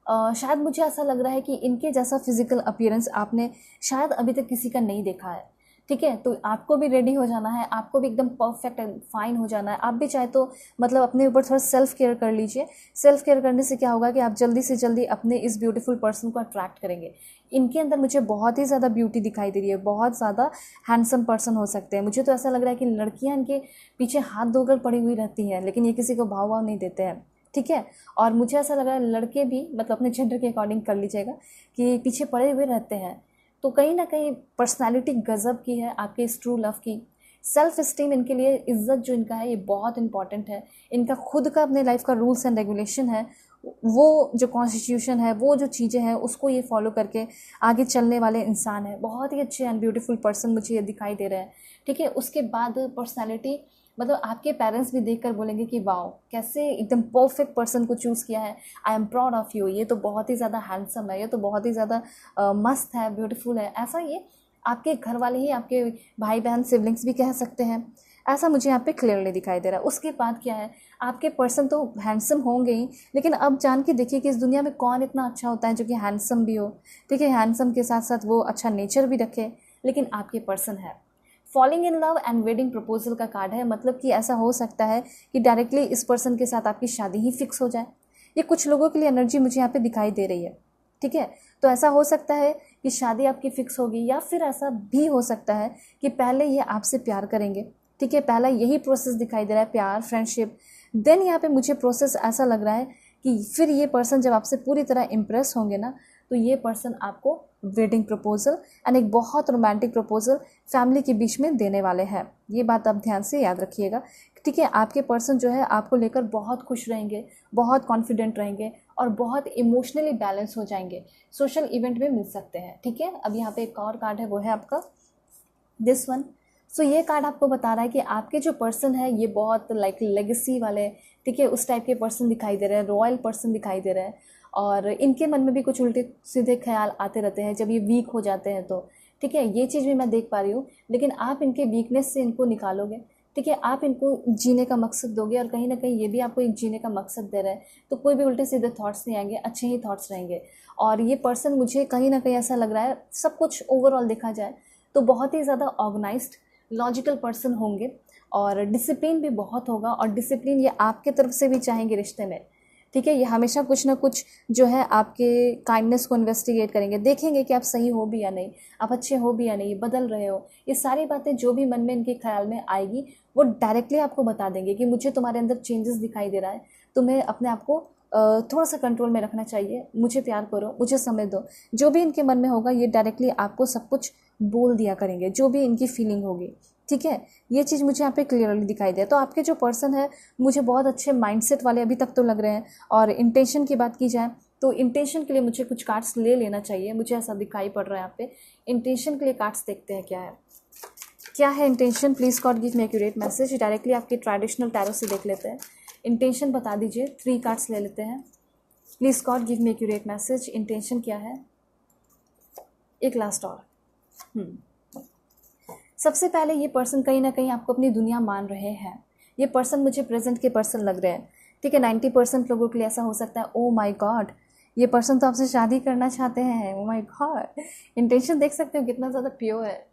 शायद मुझे ऐसा लग रहा है कि इनके जैसा फिजिकल अपीयरेंस आपने शायद अभी तक किसी का नहीं देखा है। ठीक है, तो आपको भी रेडी हो जाना है, आपको भी एकदम परफेक्ट एंड फाइन हो जाना है। आप भी चाहे तो मतलब अपने ऊपर थोड़ा सेल्फ केयर कर लीजिए। सेल्फ केयर करने से क्या होगा कि आप जल्दी से जल्दी अपने इस ब्यूटीफुल पर्सन को अट्रैक्ट करेंगे। इनके अंदर मुझे बहुत ही ज़्यादा ब्यूटी दिखाई दे रही है, बहुत ज़्यादा हैंडसम पर्सन हो सकते हैं। मुझे तो ऐसा लग रहा है कि लड़कियाँ इनके पीछे हाथ धोकर पड़ी हुई रहती हैं, लेकिन ये किसी को भाव वाव नहीं देते हैं। ठीक है, और मुझे ऐसा लग रहा है लड़के भी, मतलब अपने जेंडर के अकॉर्डिंग कर लीजिएगा, कि पीछे पड़े हुए रहते हैं। तो कहीं ना कहीं पर्सनालिटी गजब की है आपके इस ट्रू लव की। सेल्फ इस्टीम इनके लिए, इज्जत जो इनका है, ये बहुत इंपॉर्टेंट है। इनका खुद का अपने लाइफ का रूल्स एंड रेगुलेशन है, वो जो कॉन्स्टिट्यूशन है, वो जो चीज़ें हैं, उसको ये फॉलो करके आगे चलने वाले इंसान है। बहुत ही अच्छे एंड ब्यूटीफुल पर्सन मुझे ये दिखाई दे रहे हैं। ठीक है, उसके बाद पर्सनैलिटी, मतलब आपके पेरेंट्स भी देखकर बोलेंगे कि वाओ, कैसे एकदम परफेक्ट पर्सन को चूज़ किया है, I am proud of you, ये तो बहुत ही ज़्यादा हैंडसम है, ये तो बहुत ही ज़्यादा मस्त है, ब्यूटीफुल है। ऐसा ये आपके घर वाले ही, आपके भाई बहन सिबलिंग्स भी कह सकते हैं। ऐसा मुझे यहाँ पे क्लियरली दिखाई दे रहा है। उसके बाद क्या है, आपके पर्सन तो हैंडसम होंगे ही, लेकिन अब जान के देखिए कि इस दुनिया में कौन इतना अच्छा होता है जो कि हैंडसम भी हो। ठीक है, हैंडसम के साथ साथ वो अच्छा नेचर भी रखे, लेकिन आपके पर्सन है। Falling in love and wedding proposal का कार्ड है, मतलब कि ऐसा हो सकता है कि डायरेक्टली इस पर्सन के साथ आपकी शादी ही फिक्स हो जाए। ये कुछ लोगों के लिए एनर्जी मुझे यहाँ पे दिखाई दे रही है। ठीक है, तो ऐसा हो सकता है कि शादी आपकी फिक्स होगी, या फिर ऐसा भी हो सकता है कि पहले ये आपसे प्यार करेंगे। ठीक है, पहला यही प्रोसेस दिखाई दे रहा है, प्यार, फ्रेंडशिप। देन यहाँ पे मुझे प्रोसेस ऐसा लग रहा है कि फिर ये पर्सन जब आपसे पूरी तरह इम्प्रेस होंगे ना, तो ये पर्सन आपको वेडिंग प्रपोजल एंड एक बहुत रोमांटिक प्रपोजल फैमिली के बीच में देने वाले हैं। ये बात आप ध्यान से याद रखिएगा। ठीक है, आपके पर्सन जो है आपको लेकर बहुत खुश रहेंगे, बहुत कॉन्फिडेंट रहेंगे, और बहुत इमोशनली बैलेंस हो जाएंगे। सोशल इवेंट में मिल सकते हैं। ठीक है, अब यहाँ पे एक और कार्ड है, वो है आपका दिस वन। सो ये कार्ड आपको बता रहा है कि आपके जो पर्सन है ये बहुत लाइक लेगेसी वाले, ठीक है, उस टाइप के पर्सन दिखाई दे रहे हैं, रॉयल पर्सन दिखाई दे रहे हैं, और इनके मन में भी कुछ उल्टे सीधे ख्याल आते रहते हैं जब ये वीक हो जाते हैं तो। ठीक है, ये चीज़ भी मैं देख पा रही हूँ, लेकिन आप इनके वीकनेस से इनको निकालोगे। ठीक है, आप इनको जीने का मकसद दोगे, और कहीं ना कहीं ये भी आपको एक जीने का मकसद दे रहे हैं, तो कोई भी उल्टे सीधे थॉट्स नहीं आएंगे, अच्छे ही थॉट्स रहेंगे। और ये पर्सन मुझे कहीं ना कहीं ऐसा लग रहा है, सब कुछ ओवरऑल देखा जाए तो बहुत ही ज़्यादा ऑर्गेनाइज्ड, लॉजिकल पर्सन होंगे, और डिसिप्लिन भी बहुत होगा, और डिसिप्लिन ये आपके तरफ से भी चाहेंगे रिश्ते में। ठीक है, ये हमेशा कुछ ना कुछ जो है आपके काइंडनेस को इन्वेस्टिगेट करेंगे, देखेंगे कि आप सही हो भी या नहीं, आप अच्छे हो भी या नहीं, बदल रहे हो। ये सारी बातें जो भी मन में इनके ख्याल में आएगी, वो डायरेक्टली आपको बता देंगे कि मुझे तुम्हारे अंदर चेंजेस दिखाई दे रहा है, तुम्हें अपने आप को थोड़ा सा कंट्रोल में रखना चाहिए, मुझे प्यार करो, मुझे समय दो। जो भी इनके मन में होगा ये डायरेक्टली आपको सब कुछ बोल दिया करेंगे, जो भी इनकी फीलिंग होगी। ठीक है, ये चीज़ मुझे यहाँ पे क्लियरली दिखाई दे। तो आपके जो पर्सन है मुझे बहुत अच्छे माइंडसेट वाले अभी तक तो लग रहे हैं। और इंटेंशन की बात की जाए तो इंटेंशन के लिए मुझे कुछ कार्ड्स ले लेना चाहिए, मुझे ऐसा दिखाई पड़ रहा है यहाँ पे। इंटेंशन के लिए कार्ड्स देखते हैं क्या है intention. Please God give me accurate message. Directly आपके ट्रेडिशनल टैरो से देख लेते हैं, इंटेंशन बता दीजिए। 3 कार्ड्स ले लेते हैं। Please God give me accurate message, intention क्या है। एक लास्ट और। सबसे पहले ये पर्सन कहीं ना कहीं आपको अपनी दुनिया मान रहे हैं। ये पर्सन मुझे प्रेजेंट के पर्सन लग रहे हैं, ठीक है। 90% लोगों के लिए ऐसा हो सकता है, ओ माय गॉड ये पर्सन तो आपसे शादी करना चाहते हैं, ओ माय गॉड। इंटेंशन देख सकते हो कितना ज़्यादा प्योर है,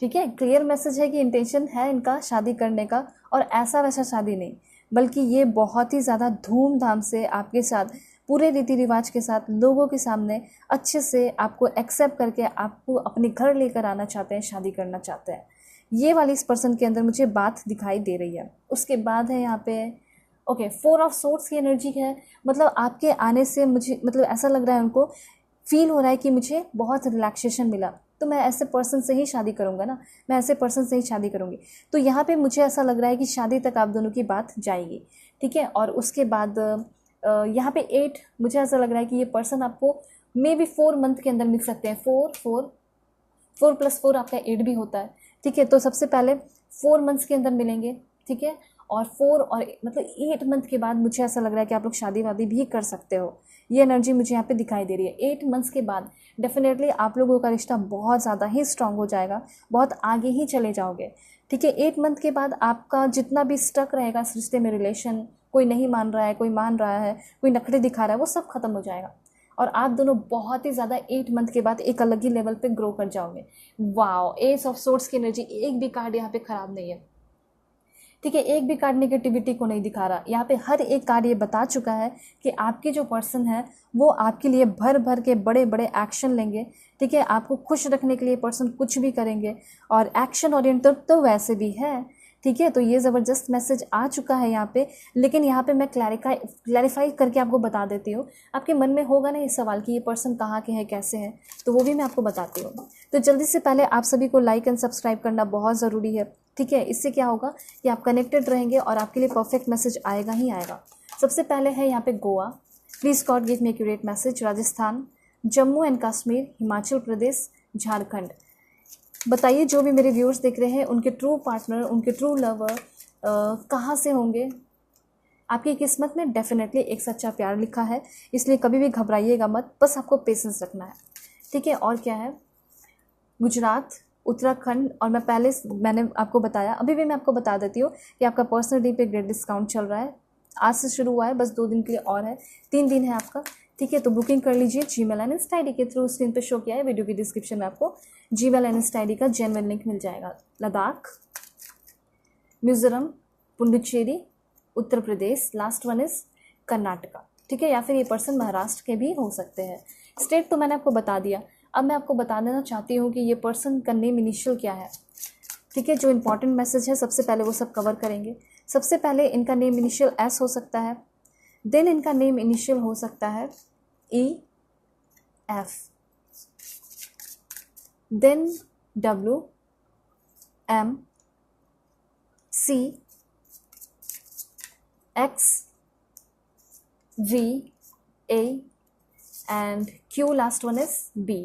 ठीक है। क्लियर मैसेज है कि इंटेंशन है इनका शादी करने का, और ऐसा वैसा शादी नहीं, बल्कि ये बहुत ही ज़्यादा धूमधाम से आपके साथ पूरे रीति रिवाज के साथ लोगों के सामने अच्छे से आपको एक्सेप्ट करके आपको अपने घर लेकर आना चाहते हैं, शादी करना चाहते हैं। ये वाली इस पर्सन के अंदर मुझे बात दिखाई दे रही है। उसके बाद है यहाँ पे ओके 4 ऑफ सोर्ड्स की एनर्जी है। मतलब आपके आने से मुझे मतलब ऐसा लग रहा है, उनको फील हो रहा है कि मुझे बहुत रिलैक्सेशन मिला, तो मैं ऐसे पर्सन से ही शादी करूँगा ना, मैं ऐसे पर्सन से ही शादी करूँगी। तो यहाँ पे मुझे ऐसा लग रहा है कि शादी तक आप दोनों की बात जाएगी, ठीक है। और उसके बाद यहाँ पे 8 मुझे ऐसा लग रहा है कि ये पर्सन आपको मे बी 4 मंथ के अंदर मिल सकते हैं। 4 + 4 आपका 8 भी होता है, ठीक है। तो सबसे पहले 4 मंथ्स के अंदर मिलेंगे, ठीक है। और 4 और मतलब 8 मंथ के बाद मुझे ऐसा लग रहा है कि आप लोग शादी वादी भी कर सकते हो। ये एनर्जी मुझे यहाँ पे दिखाई दे रही है। 8 मंथ्स के बाद डेफिनेटली आप लोगों का रिश्ता बहुत ज़्यादा ही स्ट्रांग हो जाएगा, बहुत आगे ही चले जाओगे, ठीक है। 8 मंथ के बाद आपका जितना भी स्टक रहेगा इस रिश्ते में, रिलेशन, कोई नहीं मान रहा है, कोई मान रहा है, कोई नखरे दिखा रहा है, वो सब खत्म हो जाएगा और आप दोनों बहुत ही ज़्यादा 8 मंथ के बाद एक अलग ही लेवल पे ग्रो कर जाओगे। वाओ, एस ऑफ सोर्ड्स की एनर्जी, एक भी कार्ड यहाँ पे खराब नहीं है, ठीक है। एक भी कार्ड नेगेटिविटी को नहीं दिखा रहा। यहाँ पे हर एक कार्ड ये बता चुका है कि आपके जो पर्सन है वो आपके लिए भर भर के बड़े बड़े एक्शन लेंगे, ठीक है। आपको खुश रखने के लिए पर्सन कुछ भी करेंगे और एक्शन ओरिएंटेड तो वैसे भी है, ठीक है। तो ये ज़बरदस्त मैसेज आ चुका है यहाँ पे। लेकिन यहाँ पे मैं क्लैरिफाई करके आपको बता देती हूँ। आपके मन में होगा ना ये सवाल कि ये पर्सन कहाँ के हैं, कैसे हैं, तो वो भी मैं आपको बताती हूँ। तो जल्दी से पहले आप सभी को लाइक एंड सब्सक्राइब करना बहुत ज़रूरी है, ठीक है। इससे क्या होगा कि आप कनेक्टेड रहेंगे और आपके लिए परफेक्ट मैसेज आएगा ही आएगा। सबसे पहले है यहाँ पे Goa, please God give me accurate message. Rajasthan, Jammu and Kashmir, Himachal Pradesh, Jharkhand. बताइए जो भी मेरे व्यूअर्स देख रहे हैं उनके ट्रू पार्टनर, उनके ट्रू लवर कहाँ से होंगे। आपकी किस्मत में डेफिनेटली एक सच्चा प्यार लिखा है, इसलिए कभी भी घबराइएगा मत, बस आपको पेशेंस रखना है, ठीक है। और क्या है, गुजरात, उत्तराखंड, और मैंने आपको बताया, अभी भी मैं आपको बता देती हूँ कि आपका पर्सनल डे पे ग्रेट डिस्काउंट चल रहा है। आज से शुरू हुआ है, बस 2 दिन के लिए और है, 3 दिन है आपका, ठीक है। तो बुकिंग कर लीजिए जीमेल एंड इंस्टा आईडी के थ्रू। स्क्रीन पे शो किया है, वीडियो की डिस्क्रिप्शन में आपको जीमेल एंड इंस्टा आईडी का जेन्युइन लिंक मिल जाएगा। Ladakh, Mizoram, Puducherry, Uttar Pradesh, last one is Karnataka, ठीक है। या फिर ये पर्सन महाराष्ट्र के भी हो सकते हैं। स्टेट तो मैंने आपको बता दिया। अब मैं आपको बता देना चाहती हूँ कि ये पर्सन का नेम इनिशियल क्या है, ठीक है। जो इंपॉर्टेंट मैसेज है सबसे पहले वो सब कवर करेंगे। सबसे पहले इनका नेम इनिशियल एस हो सकता है, देन इनका नेम इनिशियल हो सकता है E F, then W M C X V A and Q, last one is B.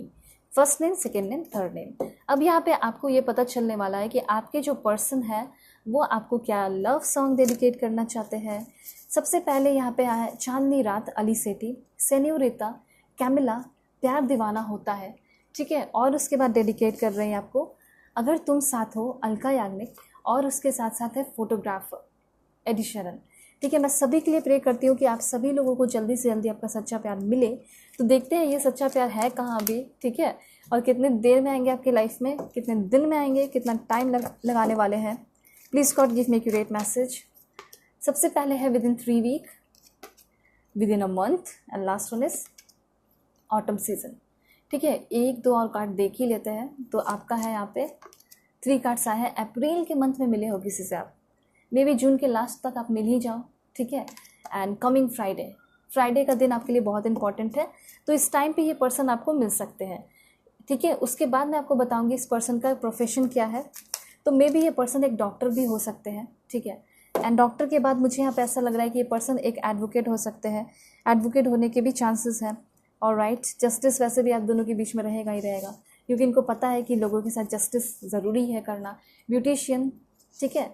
First name, second name, third name. अब यहाँ पे आपको ये पता चलने वाला है कि आपके जो पर्सन है वो आपको क्या लव सॉन्ग डेडिकेट करना चाहते हैं। सबसे पहले यहाँ पे आया है चांदनी रात, अली सेठी, सेन्योरिटा, कैमिला, प्यार दीवाना होता है, ठीक है। और उसके बाद डेडिकेट कर रहे हैं आपको अगर तुम साथ हो, अलका याग्निक, और उसके साथ साथ है फोटोग्राफर एडी शेरन, ठीक है। मैं सभी के लिए प्रे करती हूँ कि आप सभी लोगों को जल्दी से जल्दी आपका सच्चा प्यार मिले। तो देखते हैं ये सच्चा प्यार है कहाँ अभी, ठीक है, और कितने देर में आएंगे आपकी लाइफ में, कितने दिन में आएंगे, कितना टाइम लगाने वाले हैं। Please God give me accurate message. सबसे पहले है within 3 week, within a month, and last one is autumn season, ठीक है। 1-2 और कार्ड देख ही लेते हैं। तो आपका है यहाँ पे 3 कार्ड्स आए हैं। अप्रैल के मंथ में मिले हो किसी से आप, मे बी जून के लास्ट तक आप मिल ही जाओ, ठीक है। एंड कमिंग फ्राइडे का दिन आपके लिए बहुत इंपॉर्टेंट है, तो इस टाइम पे ये पर्सन आपको मिल सकते हैं, ठीक है। उसके बाद मैं आपको बताऊंगी इस पर्सन का प्रोफेशन क्या है। तो मे बी ये पर्सन एक डॉक्टर भी हो सकते हैं, ठीक है। एंड डॉक्टर के बाद मुझे यहाँ पे ऐसा लग रहा है कि ये पर्सन एक एडवोकेट हो सकते हैं, एडवोकेट होने के भी चांसेस हैं। और राइट, जस्टिस वैसे भी आप दोनों के बीच में रहेगा ही रहेगा, क्योंकि इनको पता है कि लोगों के साथ जस्टिस ज़रूरी है करना। ब्यूटिशियन, ठीक है।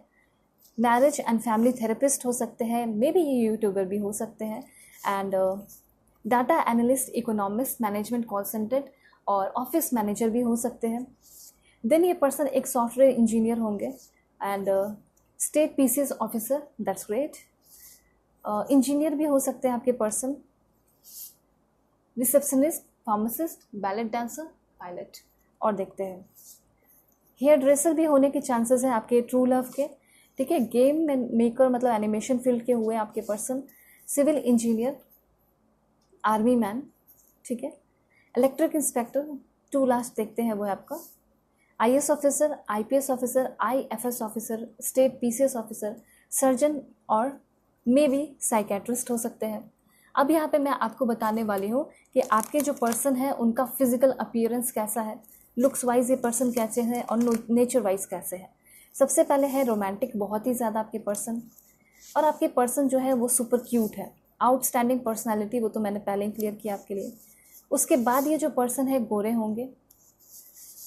मैरिज एंड फैमिली थेरेपिस्ट हो सकते हैं, मे बी ये यूट्यूबर भी हो सकते हैं। And data analyst, economist, management call centre और ऑफिस मैनेजर भी हो सकते हैं। देन ये पर्सन एक सॉफ्टवेयर इंजीनियर होंगे and state PCS officer, that's great. Engineer भी हो सकते हैं आपके person, receptionist, pharmacist, ballot dancer, pilot. और देखते हैं हेयर ड्रेसर भी होने के चांसेस हैं आपके ट्रू लव के, ठीक है। गेम मेकर मतलब एनिमेशन फील्ड के हुए आपके person, civil engineer, army man, ठीक है। इलेक्ट्रिक इंस्पेक्टर, टू लास्ट देखते हैं वो है आपका IAS officer, IPS officer, IFS officer, state PCS officer, surgeon और मे बी साइकेट्रिस्ट हो सकते हैं। अब यहाँ पे मैं आपको बताने वाली हूँ कि आपके जो पर्सन है उनका फिजिकल अपीयरेंस कैसा है, लुक्स वाइज ये पर्सन कैसे हैं और नेचर वाइज कैसे है। सबसे पहले है रोमांटिक, बहुत ही ज़्यादा आपके पर्सन, और आपके पर्सन जो है वो सुपर क्यूट है, आउटस्टैंडिंग पर्सनैलिटी, वो तो मैंने पहले ही क्लियर किया आपके लिए। उसके बाद ये जो पर्सन है गोरे होंगे,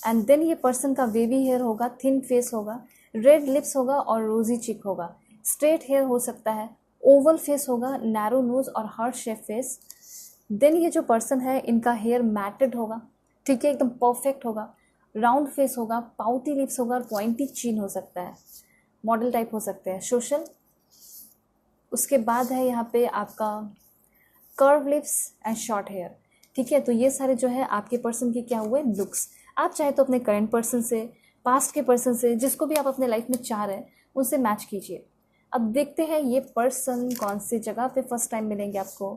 एंड देन ये पर्सन का वेवी हेयर होगा, थिन फेस होगा, रेड लिप्स होगा और रोजी चिक होगा, स्ट्रेट हेयर हो सकता है, ओवल फेस होगा, नैरो नोज और हार्ट शेप फेस। देन ये जो पर्सन है इनका हेयर मैटेड होगा, ठीक है, एकदम परफेक्ट होगा, राउंड फेस होगा, पाउटी लिप्स होगा और पॉइंटी चीन हो सकता है, मॉडल टाइप हो सकते हैं, सोशल। उसके बाद है यहाँ पे आपका curve lips and short hair, ठीक है। तो ये सारे जो है आपके पर्सन के क्या हुए लुक्स। आप चाहे तो अपने करंट पर्सन से, पास्ट के पर्सन से, जिसको भी आप अपने लाइफ में चाह रहे हैं उनसे मैच कीजिए। अब देखते हैं ये पर्सन कौन सी जगह पे फर्स्ट टाइम मिलेंगे आपको।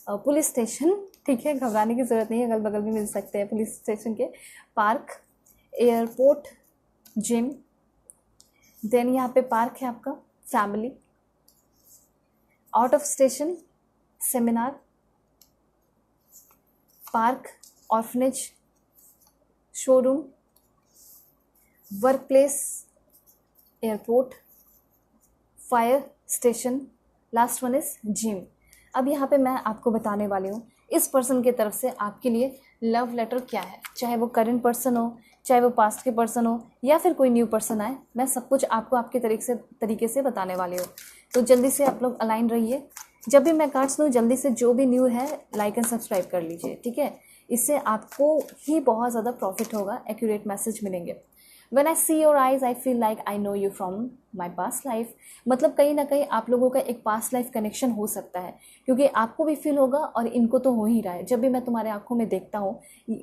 पुलिस स्टेशन, ठीक है, घबराने की ज़रूरत नहीं है, अगल बगल भी मिल सकते हैं पुलिस स्टेशन के, पार्क, एयरपोर्ट, जिम। देन यहाँ पे पार्क है आपका, family, out of station, seminar, park, orphanage, showroom, work place, airport, fire station, last one is gym. अब यहाँ पे मैं आपको बताने वाली हूँ इस पर्सन की तरफ से आपके लिए लव लेटर क्या है, चाहे वो करंट पर्सन हो, चाहे वो पास्ट के पर्सन हो या फिर कोई न्यू पर्सन आए, मैं सब कुछ आपको आपके तरीके से बताने वाली हूँ। तो जल्दी से आप लोग अलाइन रहिए, जब भी मैं कार्ड्स दूँ जल्दी से जो भी न्यू है लाइक एंड सब्सक्राइब कर लीजिए, ठीक है। इससे आपको ही बहुत ज़्यादा प्रॉफिट होगा, एक्यूरेट मैसेज मिलेंगे। When I see your eyes, I feel like I know you from my past life। मतलब कहीं ना कहीं आप लोगों का एक पास्ट लाइफ कनेक्शन हो सकता है, क्योंकि आपको भी फील होगा और इनको तो हो ही रहा है। जब भी मैं तुम्हारे आंखों में देखता हूँ,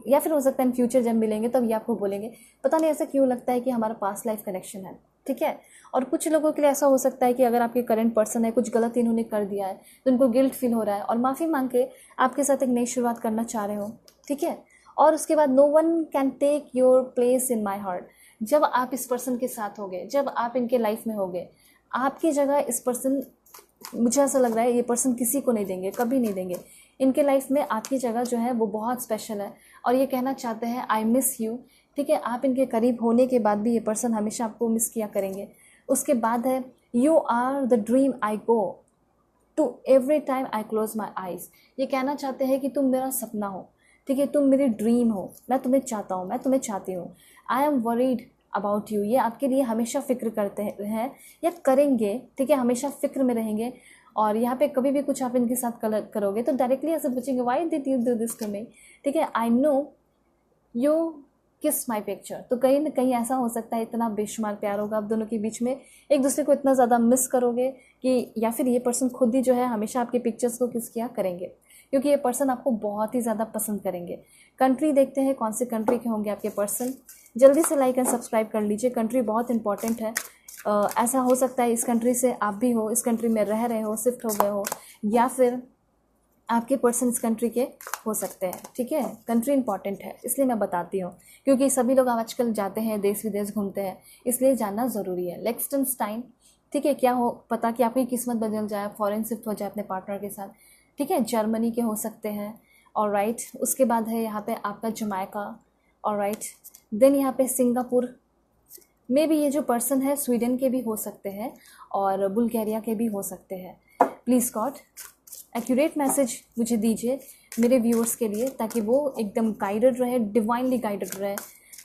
या फिर हो सकता है इन फ्यूचर जब मिलेंगे तब ये आपको बोलेंगे पता नहीं ऐसा क्यों लगता है कि हमारा पास्ट लाइफ कनेक्शन है, ठीक है। और कुछ लोगों के लिए ऐसा हो सकता है कि अगर आपके करंट पर्सन है, कुछ गलत इन्होंने कर दिया है तो उनको गिल्ट फील हो रहा है और माफ़ी मांग के आपके साथ एक नई शुरुआत करना चाह रहे हो, ठीक है। और उसके बाद no one can take your place in my heart. जब आप इस पर्सन के साथ होगे, जब आप इनके लाइफ में होगे, आपकी जगह इस पर्सन, मुझे ऐसा लग रहा है ये पर्सन किसी को नहीं देंगे, कभी नहीं देंगे। इनके लाइफ में आपकी जगह जो है वो बहुत स्पेशल है और ये कहना चाहते हैं आई मिस यू, ठीक है। आप इनके करीब होने के बाद भी ये पर्सन हमेशा आपको मिस किया करेंगे। उसके बाद है you are the dream I go to every time I close my eyes. ये कहना चाहते हैं कि तुम मेरा सपना हो, ठीक है, तुम मेरी ड्रीम हो, मैं तुम्हें चाहता हूँ, मैं तुम्हें चाहती हूँ। I am worried about you. ये आपके लिए हमेशा फ़िक्र करते हैं या करेंगे, ठीक है, हमेशा फ़िक्र में रहेंगे। और यहाँ पे कभी भी कुछ आप इनके साथ करोगे तो डायरेक्टली ऐसे पूछेंगे why did you do this to me, ठीक है। आई नो यू किस माई पिक्चर। तो कहीं ना कहीं ऐसा हो सकता है इतना बेशुमार प्यार होगा आप दोनों के बीच में, एक दूसरे को इतना ज़्यादा मिस करोगे कि या फिर ये पर्सन खुद ही जो है हमेशा आपके पिक्चर्स को किस किया करेंगे, क्योंकि ये पर्सन आपको बहुत ही ज़्यादा पसंद करेंगे। कंट्री देखते हैं कौन से कंट्री के होंगे आपके पर्सन। जल्दी से लाइक एंड सब्सक्राइब कर लीजिए, कंट्री बहुत इंपॉर्टेंट है। ऐसा हो सकता है इस कंट्री से आप भी हो, इस कंट्री में रह रहे हो, शिफ्ट हो गए हो, या फिर आपके पर्सन इस कंट्री के हो सकते हैं, ठीक है। कंट्री इंपॉर्टेंट है इसलिए मैं बताती हूँ, क्योंकि सभी लोग आजकल जाते हैं, देश विदेश घूमते हैं, इसलिए जानना ज़रूरी है। लिechtenstein, ठीक है, क्या हो पता कि आपकी किस्मत बदल जाए, फॉरेन शिफ्ट हो जाए अपने पार्टनर के साथ, ठीक है। जर्मनी के हो सकते हैं, और राइट। उसके बाद है यहाँ पे आपका जमैका, और राइट। देन यहाँ पे सिंगापुर में भी ये जो पर्सन है स्वीडन के भी हो सकते हैं और बुल्गारिया के भी हो सकते हैं। प्लीज़ गॉड एक्यूरेट मैसेज मुझे दीजिए मेरे व्यूअर्स के लिए, ताकि वो एकदम गाइडेड रहे, डिवाइनली गाइडेड रहे,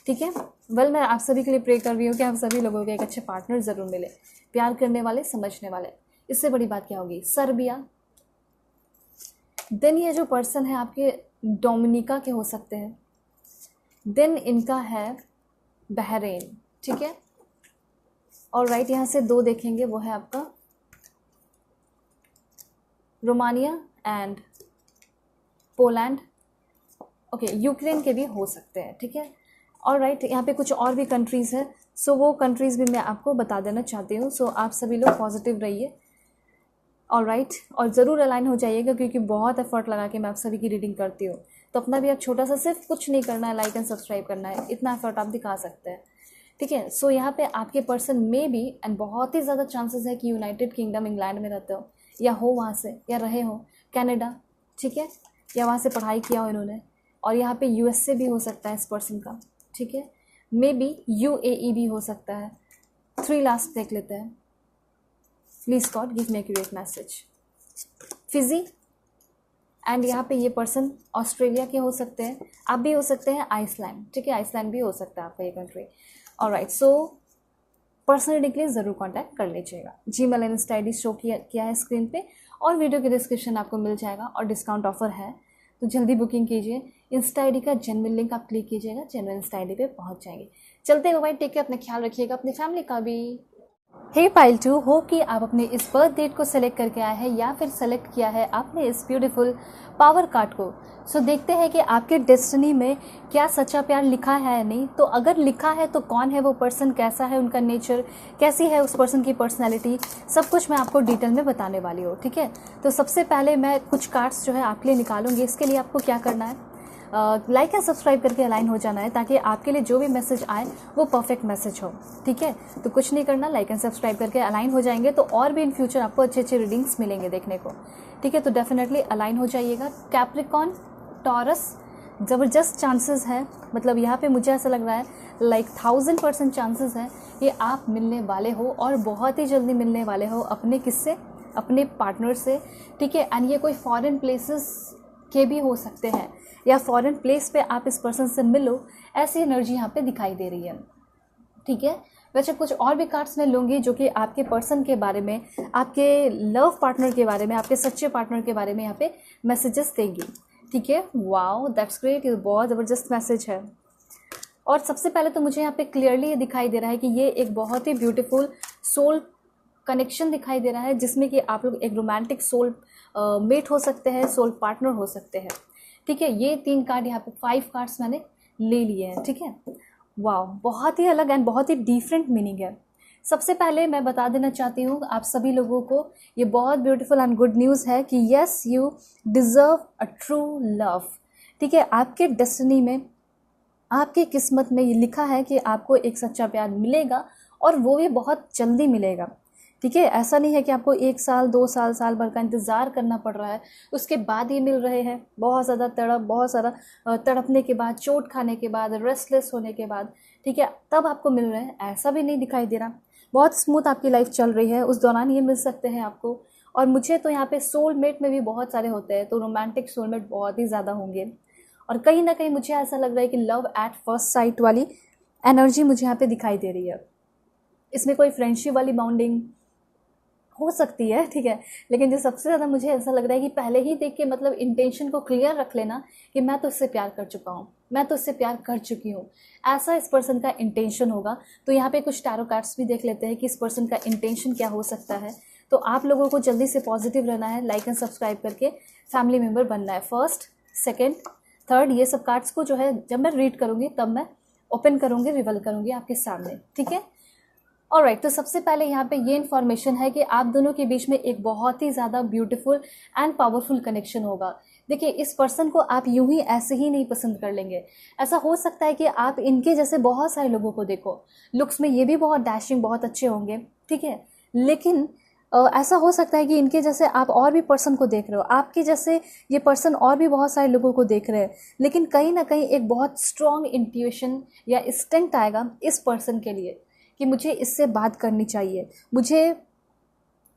ठीक है। वेल मैं आप सभी के लिए प्रे कर रही हूँ कि आप सभी लोगों को एक अच्छे पार्टनर ज़रूर मिले, प्यार करने वाले, समझने वाले। इससे बड़ी बात क्या होगी, सर्बिया। देन ये जो पर्सन है आपके डोमिनिका के हो सकते हैं। देन इनका है बहरीन, ठीक है। और राइट, यहाँ से 2 देखेंगे, वो है आपका Romania and Poland. Okay, Ukraine के भी हो सकते हैं, ठीक है। और राइट, यहाँ पे कुछ और भी कंट्रीज़ है, सो वो कंट्रीज़ भी मैं आपको बता देना चाहती हूँ। सो आप सभी लोग पॉजिटिव रहिए, और राइट, और ज़रूर अलाइन हो जाइएगा, क्योंकि बहुत एफर्ट लगा के मैं आप सभी की रीडिंग करती हूँ। तो अपना भी आप छोटा सा, सिर्फ कुछ नहीं करना है, लाइक एंड सब्सक्राइब करना है, इतना एफर्ट आप दिखा सकते हैं, ठीक है। सो यहाँ पे आपके पर्सन में भी, एंड बहुत ही ज़्यादा चांसेस है कि यूनाइटेड किंगडम इंग्लैंड में रहते हो, या हो वहाँ से, या रहे हो कनाडा, ठीक है, या वहाँ से पढ़ाई किया हो इन्होंने। और यहाँ पे यूएस से भी हो सकता है इस पर्सन का, ठीक है। मे बी यूएई भी हो सकता है। 3 लास्ट देख लेते हैं। Please God give me accurate message. Fiji, and यहाँ पे ये पर्सन ऑस्ट्रेलिया के हो सकते हैं, आप भी हो सकते हैं आइसलैंड, ठीक है, आइसलैंड भी हो सकता है आपका ये कंट्री। ऑलराइट, सो पर्सनली के लिए ज़रूर कांटेक्ट कर लीजिएगा। Gmail and Insta ID show किया है स्क्रीन पे, और वीडियो के डिस्क्रिप्शन आपको मिल जाएगा, और डिस्काउंट ऑफर है, तो जल्दी बुकिंग कीजिए। इंस्टा आईडी का जेन्युइन लिंक आप क्लिक कीजिएगा, जेन्युइन इंस्टा आईडी पे पहुंच जाएंगे। चलते हैं, टेक केयर, अपना ख्याल रखिएगा, अपनी फैमिली का भी। हे पाइल 2, हो कि आप अपने इस बर्थ डेट को सेलेक्ट करके आए हैं, या फिर सेलेक्ट किया है आपने इस ब्यूटीफुल पावर कार्ड को। सो देखते हैं कि आपके डेस्टिनी में क्या सच्चा प्यार लिखा है या नहीं। तो अगर लिखा है तो कौन है वो पर्सन, कैसा है उनका नेचर, कैसी है उस पर्सन की पर्सनैलिटी, सब कुछ मैं आपको डिटेल में बताने वाली हूँ, ठीक है। तो सबसे पहले मैं कुछ कार्ड्स जो है आपके लिए निकालूंगी। इसके लिए आपको क्या करना है, लाइक एंड सब्सक्राइब करके अलाइन हो जाना है, ताकि आपके लिए जो भी मैसेज आए वो परफेक्ट मैसेज हो, ठीक है। तो कुछ नहीं करना, लाइक एंड सब्सक्राइब करके अलाइन हो जाएंगे, तो और भी इन फ्यूचर आपको अच्छे अच्छे रीडिंग्स मिलेंगे देखने को, ठीक है। तो डेफिनेटली अलाइन हो जाइएगा। कैप्रिकॉन, टॉरस, ज़बरदस्त चांसेस है, मतलब यहाँ पे मुझे ऐसा लग रहा है लाइक 1000% चांसेस है कि आप मिलने वाले हो, और बहुत ही जल्दी मिलने वाले हो अपने किससे, अपने पार्टनर से, ठीक है। एंड ये कोई फॉरेन प्लेसेस के भी हो सकते हैं, या फॉरेन प्लेस पे आप इस पर्सन से मिलो, ऐसी एनर्जी यहाँ पे दिखाई दे रही है, ठीक है। वैसे कुछ और भी कार्ड्स मैं लूँगी जो कि आपके पर्सन के बारे में, आपके लव पार्टनर के बारे में, आपके सच्चे पार्टनर के बारे में यहाँ पे मैसेजेस देंगी, ठीक है। वाओ, दैट्स ग्रेट, ये बहुत ज़बरदस्त मैसेज है। और सबसे पहले तो मुझे यहाँ पे क्लियरली ये दिखाई दे रहा है कि ये एक बहुत ही ब्यूटीफुल सोल कनेक्शन दिखाई दे रहा है, जिसमें कि आप लोग एक रोमांटिक सोल मेट हो सकते हैं, सोल पार्टनर हो सकते हैं, ठीक है। ये 3 कार्ड यहाँ पे 5 कार्ड्स मैंने ले लिए हैं, ठीक है। वाह, बहुत ही अलग एंड बहुत ही डिफरेंट मीनिंग है। सबसे पहले मैं बता देना चाहती हूँ आप सभी लोगों को, ये बहुत ब्यूटीफुल एंड गुड न्यूज़ है कि yes, you deserve a true love, ठीक है। आपके डेस्टिनी में, आपकी किस्मत में ये लिखा है कि आपको एक सच्चा प्यार मिलेगा, और वो भी बहुत जल्दी मिलेगा, ठीक है। ऐसा नहीं है कि आपको 1 साल 2 साल साल भर का इंतज़ार करना पड़ रहा है, उसके बाद ये मिल रहे हैं, बहुत ज़्यादा तड़प, बहुत सारा तड़पने के बाद, चोट खाने के बाद, रेस्टलेस होने के बाद, ठीक है, तब आपको मिल रहे हैं, ऐसा भी नहीं दिखाई दे रहा। बहुत स्मूथ आपकी लाइफ चल रही है, उस दौरान ये मिल सकते हैं आपको। और मुझे तो यहाँ पे सोलमेट में भी बहुत सारे होते हैं, तो रोमांटिक सोलमेट बहुत ही ज़्यादा होंगे। और कहीं ना कहीं मुझे ऐसा लग रहा है कि लव एट फर्स्ट साइट वाली एनर्जी मुझे यहाँ पे दिखाई दे रही है। इसमें कोई फ्रेंडशिप वाली बाउंडिंग हो सकती है, ठीक है, लेकिन जो सबसे ज़्यादा मुझे ऐसा लग रहा है कि पहले ही देख के, मतलब इंटेंशन को क्लियर रख लेना कि मैं तो इससे प्यार कर चुका हूँ, मैं तो इससे प्यार कर चुकी हूँ, ऐसा इस पर्सन का इंटेंशन होगा। तो यहाँ पे कुछ टैरो कार्ड्स भी देख लेते हैं कि इस पर्सन का इंटेंशन क्या हो सकता है। तो आप लोगों को जल्दी से पॉजिटिव रहना है, लाइक एंड सब्सक्राइब करके फैमिली मेम्बर बनना है। फर्स्ट, सेकेंड, थर्ड, ये सब कार्ड्स को जो है जब मैं रीड करूँगी तब मैं ओपन करूँगी, रिवील करूँगी आपके सामने, ठीक है। ऑलराइट, तो सबसे पहले यहाँ पे ये इन्फॉर्मेशन है कि आप दोनों के बीच में एक बहुत ही ज़्यादा ब्यूटीफुल एंड पावरफुल कनेक्शन होगा। देखिए, इस पर्सन को आप यूं ही ऐसे ही नहीं पसंद कर लेंगे। ऐसा हो सकता है कि आप इनके जैसे बहुत सारे लोगों को देखो, लुक्स में ये भी बहुत डैशिंग, बहुत अच्छे होंगे, ठीक है, लेकिन ऐसा हो सकता है कि इनके जैसे आप और भी पर्सन को देख रहे हो, आपके जैसे ये पर्सन और भी बहुत सारे लोगों को देख रहे हैं, लेकिन कहीं ना कहीं एक बहुत स्ट्रॉन्ग इंट्यूशन या इंस्टिंक्ट आएगा इस पर्सन के लिए कि मुझे इससे बात करनी चाहिए, मुझे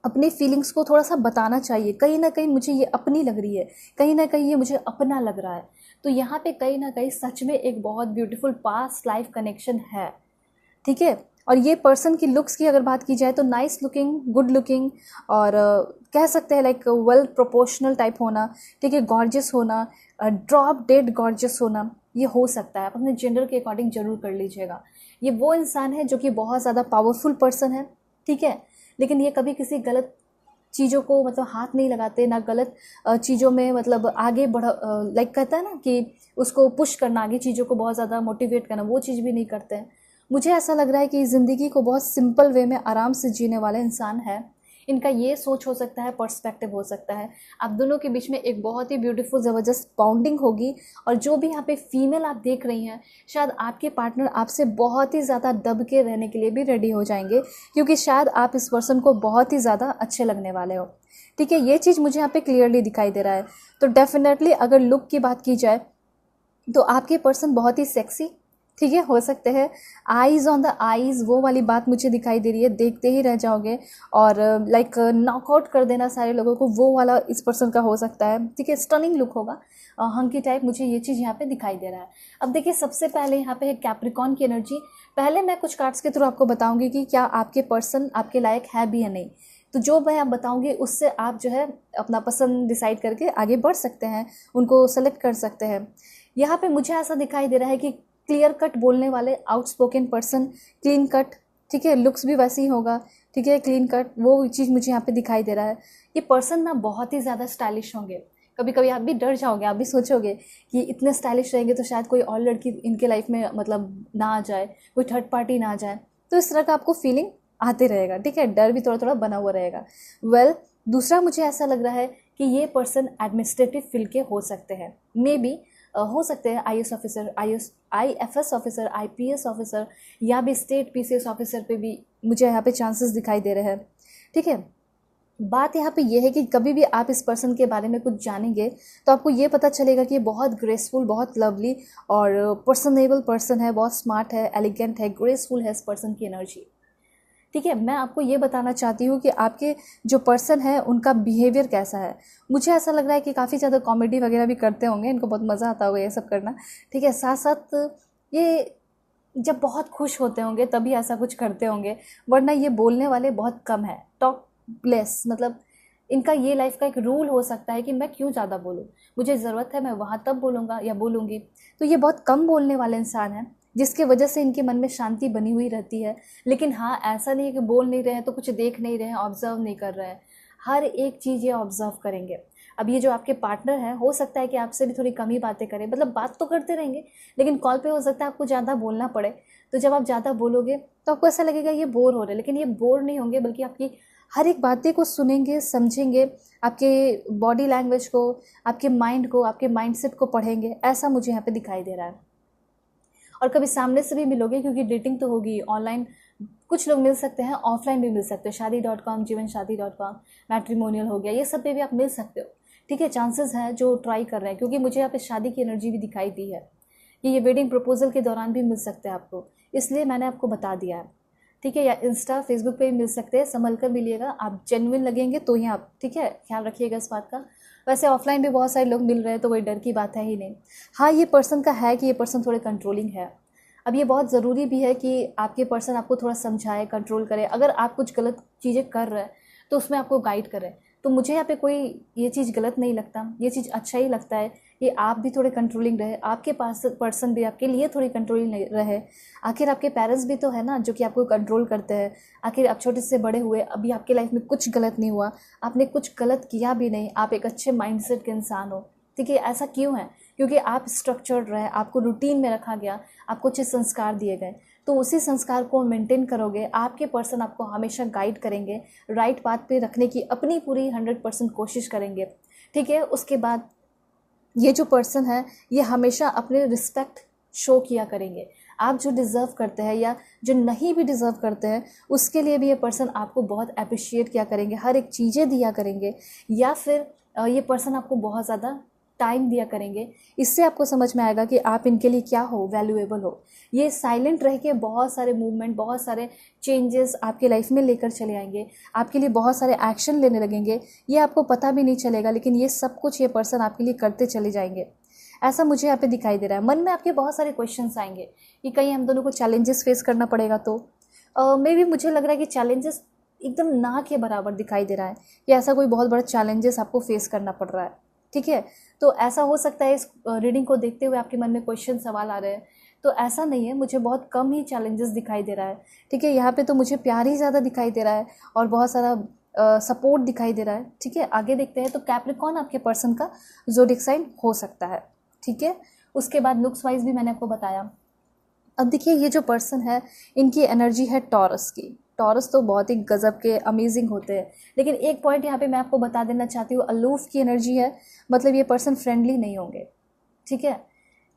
अपनी फीलिंग्स को थोड़ा सा बताना चाहिए, कहीं ना कहीं मुझे ये अपनी लग रही है, कहीं ना कहीं ये मुझे अपना लग रहा है। तो यहाँ पे कहीं ना कहीं सच में एक बहुत ब्यूटीफुल पास्ट लाइफ कनेक्शन है, ठीक है। और ये पर्सन की लुक्स की अगर बात की जाए तो नाइस लुकिंग, गुड लुकिंग, और कह सकते हैं लाइक वेल प्रोपोर्शनल टाइप होना, ठीक है, गॉर्जियस होना, ड्रॉप डेड गॉर्जियस होना, ये हो सकता है। आप अपने जेंडर के अकॉर्डिंग जरूर कर लीजिएगा। ये वो इंसान है जो कि बहुत ज़्यादा पावरफुल पर्सन है, ठीक है, लेकिन ये कभी किसी गलत चीज़ों को मतलब हाथ नहीं लगाते, ना गलत चीज़ों में मतलब आगे बढ़, लाइक कहता है ना कि उसको पुश करना, आगे चीज़ों को बहुत ज़्यादा मोटिवेट करना, वो चीज़ भी नहीं करते हैं। मुझे ऐसा लग रहा है कि ज़िंदगी को बहुत सिंपल वे में आराम से जीने वाले इंसान है। इनका ये सोच हो सकता है, पर्सपेक्टिव हो सकता है। आप दोनों के बीच में एक बहुत ही ब्यूटीफुल ज़बरदस्त बॉन्डिंग होगी। और जो भी यहाँ पे फीमेल आप देख रही हैं, शायद आपके पार्टनर आपसे बहुत ही ज़्यादा दब के रहने के लिए भी रेडी हो जाएंगे, क्योंकि शायद आप इस पर्सन को बहुत ही ज़्यादा अच्छे लगने वाले हो, ठीक है। ये चीज़ मुझे यहाँ पे क्लियरली दिखाई दे रहा है। तो डेफिनेटली अगर लुक की बात की जाए तो आपके पर्सन बहुत ही सेक्सी, ठीक है, हो सकते हैं। आईज ऑन द आईज वो वाली बात मुझे दिखाई दे रही है, देखते ही रह जाओगे और लाइक नॉकआउट कर देना सारे लोगों को, वो वाला इस पर्सन का हो सकता है, ठीक है। स्टनिंग लुक होगा, हंकी टाइप, मुझे ये चीज़ यहाँ पे दिखाई दे रहा है। अब देखिए, सबसे पहले यहाँ पे है कैप्रिकॉर्न की एनर्जी। पहले मैं कुछ कार्ड्स के थ्रू आपको बताऊंगी कि क्या आपके पर्सन आपके लायक है भी या नहीं। तो जो मैं आप बताऊंगी उससे आप जो है अपना पसंद डिसाइड करके आगे बढ़ सकते हैं, उनको सेलेक्ट कर सकते हैं। यहाँ पे मुझे ऐसा दिखाई दे रहा है कि क्लियर कट बोलने वाले, आउटस्पोकन पर्सन, क्लीन कट, ठीक है, लुक्स भी वैसे ही होगा, ठीक है, क्लीन कट, वो चीज़ मुझे यहाँ पे दिखाई दे रहा है। ये पर्सन ना बहुत ही ज़्यादा स्टाइलिश होंगे। कभी कभी आप भी डर जाओगे, आप भी सोचोगे कि इतने स्टाइलिश रहेंगे तो शायद कोई और लड़की इनके लाइफ में मतलब ना आ जाए, कोई थर्ड पार्टी ना आ जाए, तो इस तरह का आपको फीलिंग आते रहेगा, ठीक है, डर भी थोड़ा थोड़ा बना हुआ रहेगा। वेल, दूसरा मुझे ऐसा लग रहा है कि ये पर्सन एडमिनिस्ट्रेटिव फील्ड के हो सकते हैं, मे बी हो सकते हैं IAS officer, IFS officer, IPS officer, या भी स्टेट पीसीएस ऑफिसर पे भी मुझे यहाँ पे चांसेस दिखाई दे रहे हैं, ठीक है। बात यहाँ पे ये है कि कभी भी आप इस पर्सन के बारे में कुछ जानेंगे तो आपको ये पता चलेगा कि ये बहुत ग्रेसफुल, बहुत लवली और पर्सनेबल पर्सन है, बहुत स्मार्ट है, एलिगेंट है, ग्रेसफुल है इस पर्सन की एनर्जी, ठीक है। मैं आपको ये बताना चाहती हूँ कि आपके जो पर्सन है उनका बिहेवियर कैसा है। मुझे ऐसा लग रहा है कि काफ़ी ज़्यादा कॉमेडी वगैरह भी करते होंगे, इनको बहुत मज़ा आता होगा ये सब करना, ठीक है। साथ साथ ये जब बहुत खुश होते होंगे तभी ऐसा कुछ करते होंगे, वरना ये बोलने वाले बहुत कम है, टॉक लेस, मतलब इनका ये लाइफ का एक रूल हो सकता है कि मैं क्यों ज़्यादा बोलूँ, मुझे ज़रूरत है मैं वहाँ तब बोलूँगा या बोलूँगी। तो ये बहुत कम बोलने वाले इंसान हैं, जिसके वजह से इनके मन में शांति बनी हुई रहती है। लेकिन हाँ, ऐसा नहीं है कि बोल नहीं रहे हैं तो कुछ देख नहीं रहे हैं, ऑब्जर्व नहीं कर रहे हैं, हर एक चीज़ ये ऑब्जर्व करेंगे। अब ये जो आपके पार्टनर है, हो सकता है कि आपसे भी थोड़ी कम ही बातें करें, मतलब बात तो करते रहेंगे लेकिन कॉल पे हो सकता है आपको ज़्यादा बोलना पड़े। तो जब आप ज़्यादा बोलोगे तो आपको ऐसा लगेगा ये बोर हो रहे हैं, लेकिन ये बोर नहीं होंगे, बल्कि आपकी हर एक बातें को सुनेंगे, समझेंगे, आपके बॉडी लैंग्वेज को, आपके माइंड को, आपके माइंडसेट को पढ़ेंगे, ऐसा मुझे यहाँ पे दिखाई दे रहा है। और कभी सामने से भी मिलोगे, क्योंकि डेटिंग तो होगी ऑनलाइन, कुछ लोग मिल सकते हैं, ऑफलाइन भी मिल सकते हो, शादी.com, जीवनसाथी.com, मैट्रिमोनियल हो गया, ये सब पे भी आप मिल सकते हो, ठीक है। चांसेस हैं जो ट्राई कर रहे हैं, क्योंकि मुझे यहाँ पे शादी की एनर्जी भी दिखाई दी है कि ये वेडिंग प्रपोजल के दौरान भी मिल सकते हैं आपको, इसलिए मैंने आपको बता दिया है, ठीक है। या इंस्टा, फेसबुक पे भी मिल सकते हैं, संभल कर मिलिएगा, आप जेन्युइन लगेंगे तो ही आप, ठीक है, ख्याल रखिएगा इस बात का। वैसे ऑफलाइन भी बहुत सारे लोग मिल रहे हैं तो कोई डर की बात है ही नहीं। हाँ, ये पर्सन का है कि ये पर्सन थोड़े कंट्रोलिंग है। अब ये बहुत ज़रूरी भी है कि आपके पर्सन आपको थोड़ा समझाए, कंट्रोल करे, अगर आप कुछ गलत चीज़ें कर रहे हैं तो उसमें आपको गाइड करे। तो मुझे यहाँ पे कोई ये चीज़ गलत नहीं लगता, ये चीज़ अच्छा ही लगता है कि आप भी थोड़े कंट्रोलिंग रहे, आपके पास पर्सन भी आपके लिए थोड़ी कंट्रोलिंग रहे। आखिर आपके पेरेंट्स भी तो है ना जो कि आपको कंट्रोल करते हैं। आखिर आप छोटे से बड़े हुए, अभी आपके लाइफ में कुछ गलत नहीं हुआ, आपने कुछ गलत किया भी नहीं, आप एक अच्छे माइंडसेट के इंसान हो, ठीक है। ऐसा क्यों है? क्योंकि आप स्ट्रक्चर्ड रहे, आपको रूटीन में रखा गया, आपको अच्छे संस्कार दिए गए, तो उसी संस्कार को मेंटेन करोगे, आपके पर्सन आपको हमेशा गाइड करेंगे, राइट पाथ पे रखने की अपनी पूरी 100% कोशिश करेंगे, ठीक है। उसके बाद ये जो पर्सन है ये हमेशा अपने रिस्पेक्ट शो किया करेंगे। आप जो डिज़र्व करते हैं या जो नहीं भी डिज़र्व करते हैं उसके लिए भी ये पर्सन आपको बहुत अप्रिशिएट किया करेंगे, हर एक चीज़ें दिया करेंगे, या फिर ये पर्सन आपको बहुत ज़्यादा टाइम दिया करेंगे। इससे आपको समझ में आएगा कि आप इनके लिए क्या हो, वैल्यूएबल हो। ये साइलेंट रह के बहुत सारे मूवमेंट, बहुत सारे चेंजेस आपके लाइफ में लेकर चले आएंगे, आपके लिए बहुत सारे एक्शन लेने लगेंगे, ये आपको पता भी नहीं चलेगा, लेकिन ये सब कुछ ये पर्सन आपके लिए करते चले जाएंगे। ऐसा मुझे यहाँ पे दिखाई दे रहा है। मन में आपके बहुत सारे क्वेश्चंस आएंगे कि कहीं हम दोनों को चैलेंजेस फेस करना पड़ेगा तो मे भी मुझे लग रहा है कि चैलेंजेस एकदम ना के बराबर दिखाई दे रहा है कि ऐसा कोई बहुत बड़ा चैलेंजेस आपको फेस करना पड़ रहा है, ठीक है। तो ऐसा हो सकता है इस रीडिंग को देखते हुए आपके मन में क्वेश्चन, सवाल आ रहे हैं तो ऐसा नहीं है, मुझे बहुत कम ही चैलेंजेस दिखाई दे रहा है, ठीक है। यहाँ पे तो मुझे प्यार ही ज़्यादा दिखाई दे रहा है और बहुत सारा सपोर्ट दिखाई दे रहा है, ठीक है। आगे देखते हैं, तो कैप्रिकॉर्न आपके पर्सन का ज़ोडिएक साइन हो सकता है, ठीक है। उसके बाद लुक्स वाइज भी मैंने आपको बताया। अब देखिए, ये जो पर्सन है इनकी एनर्जी है टॉरस की। टॉरस तो बहुत ही गजब के अमेजिंग होते हैं, लेकिन एक पॉइंट यहाँ पे मैं आपको बता देना चाहती हूँ, अलूफ की एनर्जी है, मतलब ये पर्सन फ्रेंडली नहीं होंगे, ठीक है।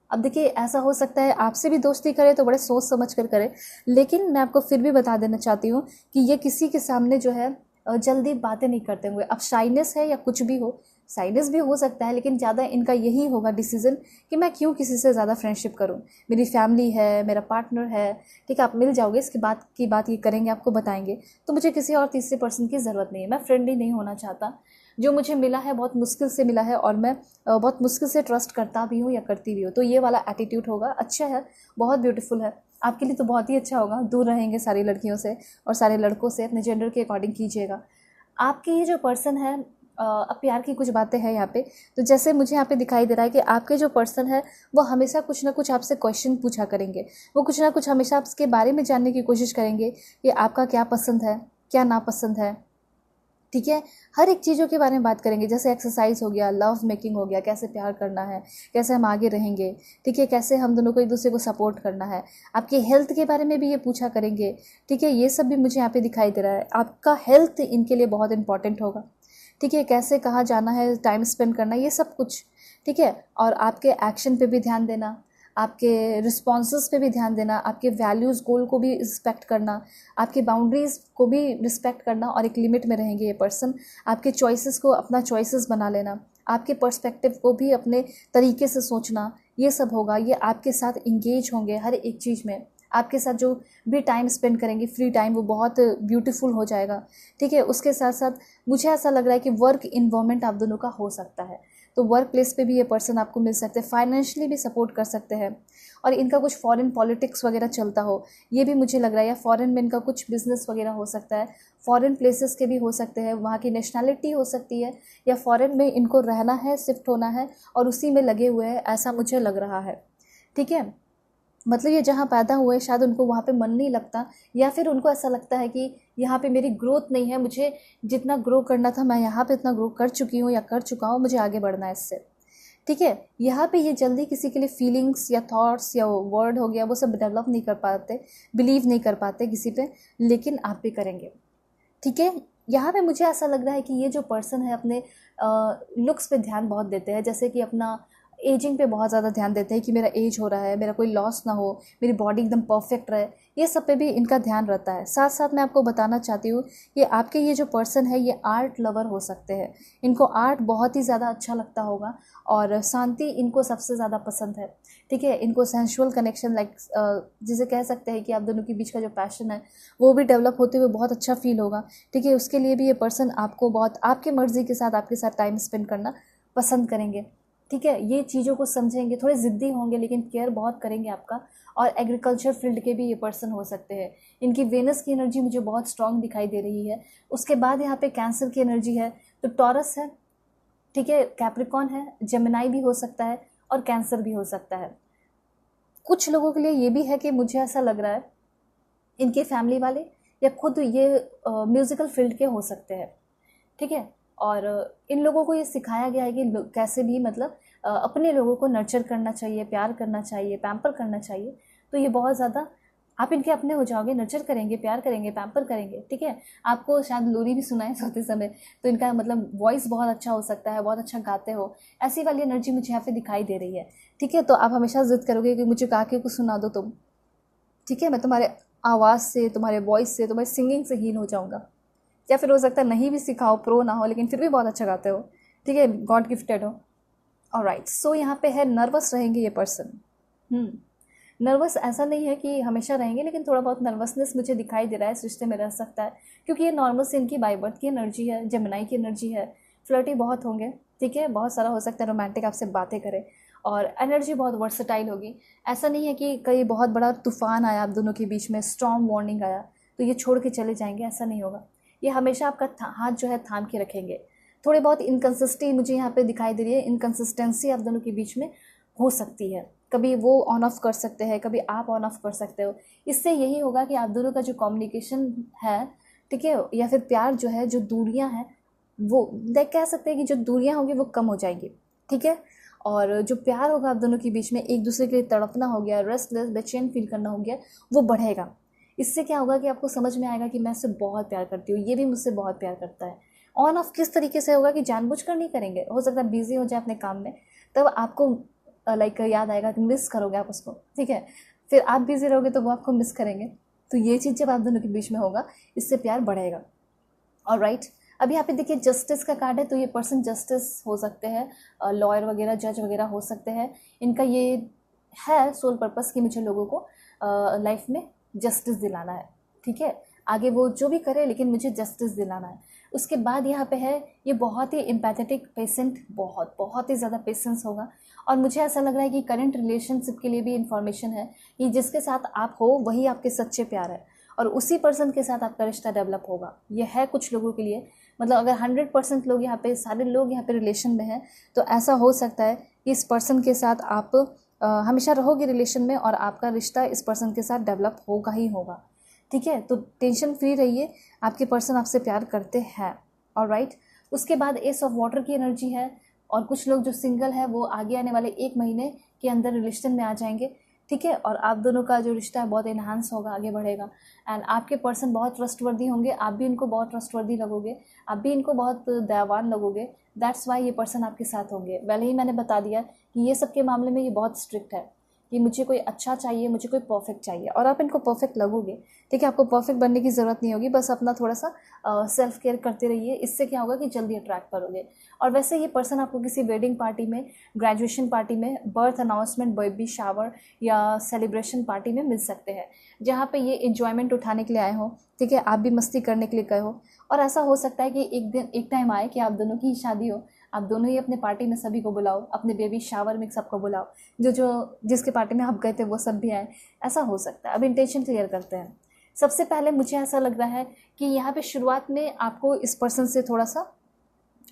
अब देखिए, ऐसा हो सकता है आपसे भी दोस्ती करे तो बड़े सोच समझ कर करे, लेकिन मैं आपको फिर भी बता देना चाहती हूँ कि ये किसी के सामने जो है जल्दी बातें नहीं करते हुए, अब शाइनेस है या कुछ भी हो, साइनेस भी हो सकता है, लेकिन ज़्यादा इनका यही होगा डिसीजन कि मैं क्यों किसी से ज़्यादा फ्रेंडशिप करूं, मेरी फैमिली है, मेरा पार्टनर है, ठीक है। आप मिल जाओगे, इसके बाद की बात ये करेंगे, आपको बताएंगे, तो मुझे किसी और तीसरे पर्सन की ज़रूरत नहीं है, मैं फ्रेंडली नहीं होना चाहता। जो मुझे मिला है बहुत मुश्किल से मिला है और मैं बहुत मुश्किल से ट्रस्ट करता भी हूँ या करती भी हूँ, तो ये वाला एटीट्यूड होगा, अच्छा है, बहुत ब्यूटीफुल है आपके लिए, तो बहुत ही अच्छा होगा। दूर रहेंगे सारी लड़कियों से और सारे लड़कों से, अपने जेंडर के अकॉर्डिंग कीजिएगा। आपके ये जो पर्सन है, अब प्यार की कुछ बातें हैं यहाँ पे, तो जैसे मुझे यहाँ पे दिखाई दे रहा है कि आपके जो पर्सन है वो हमेशा कुछ ना कुछ आपसे क्वेश्चन पूछा करेंगे, वो कुछ ना कुछ हमेशा आपके बारे में जानने की कोशिश करेंगे कि आपका क्या पसंद है, क्या नापसंद है, ठीक है। हर एक चीज़ों के बारे में बात करेंगे, जैसे एक्सरसाइज हो गया, लव मेकिंग हो गया, कैसे प्यार करना है, कैसे हम आगे रहेंगे, ठीक है, कैसे हम दोनों को एक दूसरे को सपोर्ट करना है, आपकी हेल्थ के बारे में भी ये पूछा करेंगे, ठीक है। ये सब भी मुझे यहाँ पे दिखाई दे रहा है, आपका हेल्थ इनके लिए बहुत इंपॉर्टेंट होगा, ठीक है। कैसे कहाँ जाना है, टाइम स्पेंड करना, ये सब कुछ, ठीक है। और आपके एक्शन पे भी ध्यान देना, आपके रिस्पॉन्सेस पे भी ध्यान देना, आपके वैल्यूज़ गोल को भी रिस्पेक्ट करना, आपकी बाउंड्रीज़ को भी रिस्पेक्ट करना, और एक लिमिट में रहेंगे ये पर्सन। आपके चॉइसेस को अपना चॉइसेस बना लेना, आपके पर्सपेक्टिव को भी अपने तरीके से सोचना, ये सब होगा। ये आपके साथ इंगेज होंगे हर एक चीज़ में, आपके साथ जो भी टाइम स्पेंड करेंगे, फ्री टाइम, वो बहुत ब्यूटीफुल हो जाएगा, ठीक है। उसके साथ साथ मुझे ऐसा लग रहा है कि वर्क इन्वायरमेंट आप दोनों का हो सकता है, तो वर्क प्लेस पे भी ये पर्सन आपको मिल सकते हैं, फाइनेंशियली भी सपोर्ट कर सकते हैं, और इनका कुछ फॉरेन पॉलिटिक्स वगैरह चलता हो, ये भी मुझे लग रहा है, या फॉरेन में इनका कुछ बिजनेस वगैरह हो सकता है, फॉरेन प्लेसेस के भी हो सकते हैं, वहाँ की नेशनैलिटी हो सकती है, या फॉरेन में इनको रहना है, शिफ्ट होना है और उसी में लगे हुए हैं, ऐसा मुझे लग रहा है, ठीक है। मतलब ये जहाँ पैदा हुए शायद उनको वहाँ पे मन नहीं लगता, या फिर उनको ऐसा लगता है कि यहाँ पे मेरी ग्रोथ नहीं है, मुझे जितना ग्रो करना था मैं यहाँ पे इतना ग्रो कर चुकी हूँ या कर चुका हूँ, मुझे आगे बढ़ना है इससे, ठीक है। यहाँ पे ये जल्दी किसी के लिए फीलिंग्स या थॉट्स या वर्ड हो गया वो सब डेवलप नहीं कर पाते, बिलीव नहीं कर पाते किसी पे, लेकिन आप भी करेंगे, ठीक है। यहाँ पे मुझे ऐसा लग रहा है कि ये जो पर्सन है अपने लुक्स पे ध्यान बहुत देते हैं, जैसे कि अपना एजिंग पे बहुत ज़्यादा ध्यान देते हैं कि मेरा एज हो रहा है, मेरा कोई लॉस ना हो, मेरी बॉडी एकदम परफेक्ट रहे, ये सब पे भी इनका ध्यान रहता है। साथ साथ मैं आपको बताना चाहती हूँ कि आपके ये जो पर्सन है ये आर्ट लवर हो सकते हैं, इनको आर्ट बहुत ही ज़्यादा अच्छा लगता होगा और शांति इनको सबसे ज़्यादा पसंद है, ठीक है। इनको सेंशुअल कनेक्शन लाइक जिसे कह सकते हैं कि आप दोनों के बीच का जो पैशन है वो भी डेवलप होते हुए बहुत अच्छा फील होगा, ठीक है। उसके लिए भी ये पर्सन आपको बहुत आपके मर्ज़ी के साथ आपके साथ टाइम स्पेंड करना पसंद करेंगे, ठीक है। ये चीज़ों को समझेंगे, थोड़े ज़िद्दी होंगे लेकिन केयर बहुत करेंगे आपका, और एग्रीकल्चर फील्ड के भी ये पर्सन हो सकते हैं। इनकी वेनस की एनर्जी मुझे बहुत स्ट्रांग दिखाई दे रही है। उसके बाद यहाँ पे कैंसर की एनर्जी है, तो टॉरस है, ठीक है, कैप्रिकॉर्न है, जेमिनाई भी हो सकता है और कैंसर भी हो सकता है। कुछ लोगों के लिए ये भी है कि मुझे ऐसा लग रहा है इनके फैमिली वाले या खुद ये म्यूज़िकल फील्ड के हो सकते हैं, ठीक है। और इन लोगों को ये सिखाया गया है कि कैसे भी मतलब अपने लोगों को नर्चर करना चाहिए, प्यार करना चाहिए, पैम्पर करना चाहिए, तो ये बहुत ज़्यादा आप इनके अपने हो जाओगे, नर्चर करेंगे, प्यार करेंगे, पैम्पर करेंगे, ठीक है। आपको शायद लोरी भी सुनाए सोते समय, तो इनका मतलब वॉइस बहुत अच्छा हो सकता है, बहुत अच्छा गाते हो, ऐसी वाली एनर्जी मुझे यहाँ पे दिखाई दे रही है, ठीक है। तो आप हमेशा जिद करोगे कि मुझे गा के कुछ सुना दो तुम, ठीक है, मैं तुम्हारे आवाज़ से, तुम्हारे वॉइस से, तुम्हारी सिंगिंग से हील हो जाऊँगा, या फिर हो सकता है नहीं भी सिखाओ, प्रो ना हो, लेकिन फिर भी बहुत अच्छा गाते हो, ठीक है, गॉड गिफ्टेड हो। ऑलराइट, सो यहाँ पे है नर्वस रहेंगे ये पर्सन। नर्वस ऐसा नहीं है कि हमेशा रहेंगे, लेकिन थोड़ा बहुत नर्वसनेस मुझे दिखाई दे रहा है, इस रिश्ते में रह सकता है, क्योंकि ये नॉर्मल से इनकी बाय बर्थ की एनर्जी है, जेमिनाई की एनर्जी है, फ्लर्टी बहुत होंगे, ठीक है, बहुत सारा हो सकता है रोमांटिक आपसे बातें करे, और एनर्जी बहुत वर्सटाइल होगी। ऐसा नहीं है कि कहीं बहुत बड़ा तूफान आया आप दोनों के बीच में, स्टॉर्म वार्निंग आया तो ये छोड़ के चले जाएंगे, ऐसा नहीं होगा। ये हमेशा आपका हाथ जो है थाम के रखेंगे। थोड़ी बहुत इनकन्सिस्टेंसी मुझे यहाँ पे दिखाई दे रही है, इनकन्सिस्टेंसी आप दोनों के बीच में हो सकती है, कभी वो ऑन ऑफ कर सकते हैं, कभी आप ऑन ऑफ कर सकते हो। इससे यही होगा कि आप दोनों का जो कम्युनिकेशन है, ठीक है, या फिर प्यार जो है, जो दूरियां हैं वो देख कह सकते हैं कि जो दूरियां होंगी वो कम हो जाएंगी, ठीक है। और जो प्यार होगा आप दोनों के बीच में, एक दूसरे के लिए तड़पना हो गया, रेस्टलेस बेचैन फील करना हो गया, वो बढ़ेगा। इससे क्या होगा कि आपको समझ में आएगा कि मैं इससे बहुत प्यार करती हूँ, ये भी मुझसे बहुत प्यार करता है। ऑन ऑफ किस तरीके से होगा कि जानबूझकर नहीं करेंगे, हो सकता है बिजी हो जाए अपने काम में, तब आपको लाइक याद आएगा कि मिस करोगे आप उसको, ठीक है। फिर आप बिजी रहोगे तो वो आपको मिस करेंगे। तो ये चीज़ जब आप दोनों के बीच में होगा, इससे प्यार बढ़ेगा। और राइट, अब यहाँ पे देखिए जस्टिस का कार्ड है, तो ये पर्सन जस्टिस हो सकते हैं, लॉयर वगैरह, जज वगैरह हो सकते हैं। इनका ये है सोल पर्पस कि मुझे लोगों को लाइफ में जस्टिस दिलाना है, ठीक है। आगे वो जो भी करे, लेकिन मुझे जस्टिस दिलाना है। उसके बाद यहाँ पे है, ये बहुत ही एम्पैथेटिक पेशेंट, बहुत बहुत ही ज़्यादा पेशेंस होगा। और मुझे ऐसा लग रहा है कि करंट रिलेशनशिप के लिए भी इन्फॉर्मेशन है कि जिसके साथ आप हो वही आपके सच्चे प्यार है, और उसी पर्सन के साथ आपका रिश्ता डेवलप होगा। ये है कुछ लोगों के लिए, मतलब अगर 100% लोग यहाँ पे, सारे लोग यहाँ पे रिलेशन में हैं, तो ऐसा हो सकता है कि इस पर्सन के साथ आप हमेशा रहोगे रिलेशन में, और आपका रिश्ता इस पर्सन के साथ डेवलप होगा ही होगा, ठीक है। तो टेंशन फ्री रहिए, आपके पर्सन आपसे प्यार करते हैं। और राइट, उसके बाद एस ऑफ वाटर की एनर्जी है, और कुछ लोग जो सिंगल है वो आगे आने वाले 1 महीने के अंदर रिलेशन में आ जाएंगे, ठीक है। और आप दोनों का जो रिश्ता है बहुत इन्हांस होगा, आगे बढ़ेगा। एंड आपके पर्सन बहुत ट्रस्टवर्दी होंगे, आप भी इनको बहुत ट्रस्टवर्दी लगोगे, आप भी इनको बहुत दयावान लगोगे। दैट्स वाई ये पर्सन आपके साथ होंगे। पहले ही मैंने बता दिया कि ये सब के मामले में ये बहुत स्ट्रिक्ट है कि मुझे कोई अच्छा चाहिए, मुझे कोई परफेक्ट चाहिए, और आप इनको परफेक्ट लगोगे, ठीक है। आपको परफेक्ट बनने की ज़रूरत नहीं होगी, बस अपना थोड़ा सा सेल्फ केयर करते रहिए। इससे क्या होगा कि जल्दी अट्रैक्ट करोगे। और वैसे ये पर्सन आपको किसी वेडिंग पार्टी में, ग्रेजुएशन पार्टी में, बर्थ अनाउंसमेंट, बेबी शावर या सेलिब्रेशन पार्टी में मिल सकते हैं, जहाँ पे ये एंजॉयमेंट उठाने के लिए आए हो, ठीक है। आप भी मस्ती करने के लिए गए हो, और ऐसा हो सकता है कि एक दिन, एक टाइम आए कि आप दोनों की शादी हो, आप दोनों ही अपने पार्टी में सभी को बुलाओ, अपने बेबी शावर में सबको बुलाओ, जो जिसके पार्टी में आप गए थे वो सब भी आए, ऐसा हो सकता है। अब इंटेंशन क्लियर करते हैं। सबसे पहले मुझे ऐसा लग रहा है कि यहाँ पे शुरुआत में आपको इस पर्सन से थोड़ा सा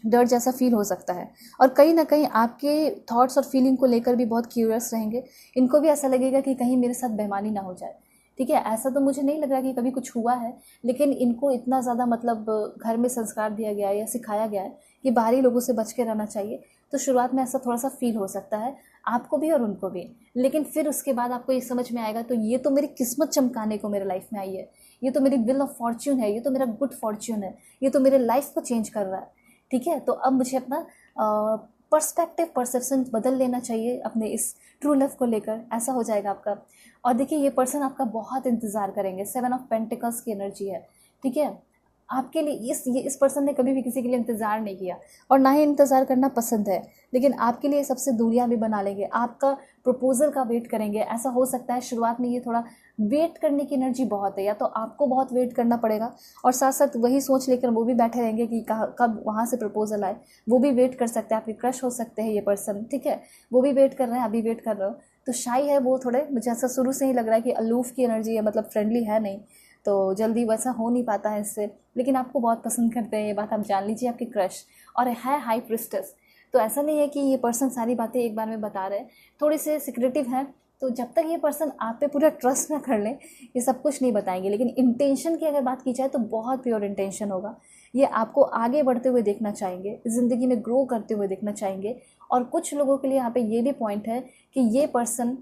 डर जैसा फील हो सकता है, और कहीं ना कहीं आपके थॉट्स और फीलिंग को लेकर भी बहुत क्यूरियस रहेंगे। इनको भी ऐसा लगेगा कि कहीं मेरे साथ बेईमानी ना हो जाए, ठीक है। ऐसा तो मुझे नहीं लग रहा कि कभी कुछ हुआ है, लेकिन इनको इतना ज़्यादा मतलब घर में संस्कार दिया गया है या सिखाया गया है कि बाहरी लोगों से बच के रहना चाहिए। तो शुरुआत में ऐसा थोड़ा सा फील हो सकता है आपको भी और उनको भी, लेकिन फिर उसके बाद आपको ये समझ में आएगा तो ये तो मेरी किस्मत चमकाने को मेरे लाइफ में आई है, ये तो मेरी व्हील ऑफ फॉर्च्यून है, ये तो मेरा गुड फॉर्च्यून है, ये तो मेरे लाइफ को चेंज कर रहा है, ठीक है। तो अब मुझे अपना पर्सपेक्टिव, परसेप्शन बदल लेना चाहिए अपने इस ट्रू लव को लेकर, ऐसा हो जाएगा आपका। और देखिए ये पर्सन आपका बहुत इंतज़ार करेंगे, 7 ऑफ पेंटिकल्स की एनर्जी है, ठीक है। आपके लिए इस पर्सन ने कभी भी किसी के लिए इंतज़ार नहीं किया, और ना ही इंतज़ार करना पसंद है, लेकिन आपके लिए सबसे दूरियां भी बना लेंगे, आपका प्रपोजल का वेट करेंगे। ऐसा हो सकता है शुरुआत में ये थोड़ा वेट करने की एनर्जी बहुत है, या तो आपको बहुत वेट करना पड़ेगा, और साथ साथ वही सोच लेकर वो भी बैठे रहेंगे कि कब वहाँ से प्रपोजल आए। वो भी वेट कर सकते हैं, आपके क्रश हो सकते हैं ये पर्सन, ठीक है। वो भी वेट कर रहे हैं, अभी वेट कर रहे हो। तो शाई है वो थोड़े, मुझे ऐसा शुरू से ही लग रहा है कि अलूफ की एनर्जी है, मतलब फ्रेंडली है नहीं, तो जल्दी वैसा हो नहीं पाता है इससे, लेकिन आपको बहुत पसंद करते हैं, ये बात आप जान लीजिए, आपके क्रश। और है हाई प्रिस्टेस, तो ऐसा नहीं है कि ये पर्सन सारी बातें एक बार में बता रहे हैं, थोड़े से सिक्रेटिव हैं। तो जब तक ये पर्सन आप पे पूरा ट्रस्ट ना कर ले, ये सब कुछ नहीं बताएंगे। लेकिन इंटेंशन की अगर बात की जाए तो बहुत प्योर इंटेंशन होगा। ये आपको आगे बढ़ते हुए देखना चाहेंगे, ज़िंदगी में ग्रो करते हुए देखना चाहेंगे। और कुछ लोगों के लिए यहाँ पे ये भी पॉइंट है कि ये पर्सन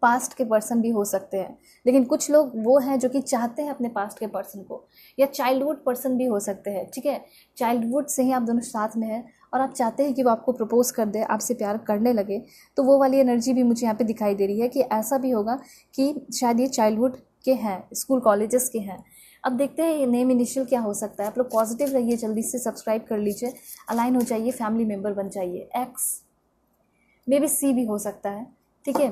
पास्ट के पर्सन भी हो सकते हैं, लेकिन कुछ लोग वो हैं जो कि चाहते हैं अपने पास्ट के पर्सन को, या चाइल्डहुड पर्सन भी हो सकते हैं, ठीक है। चाइल्डहुड से ही आप दोनों साथ में हैं, और आप चाहते हैं कि वो आपको प्रपोज कर दे, आपसे प्यार करने लगे, तो वो वाली एनर्जी भी मुझे यहाँ पे दिखाई दे रही है कि ऐसा भी होगा कि शायद ये चाइल्डहुड के हैं, स्कूल कॉलेजेस के हैं। अब देखते हैं ये नेम इनिशियल क्या हो सकता है। आप लोग पॉजिटिव रहिए, जल्दी से सब्सक्राइब कर लीजिए, अलाइन हो जाइए, फैमिली मेम्बर बन जाइए। एक्स मे बी सी भी हो सकता है, ठीक है।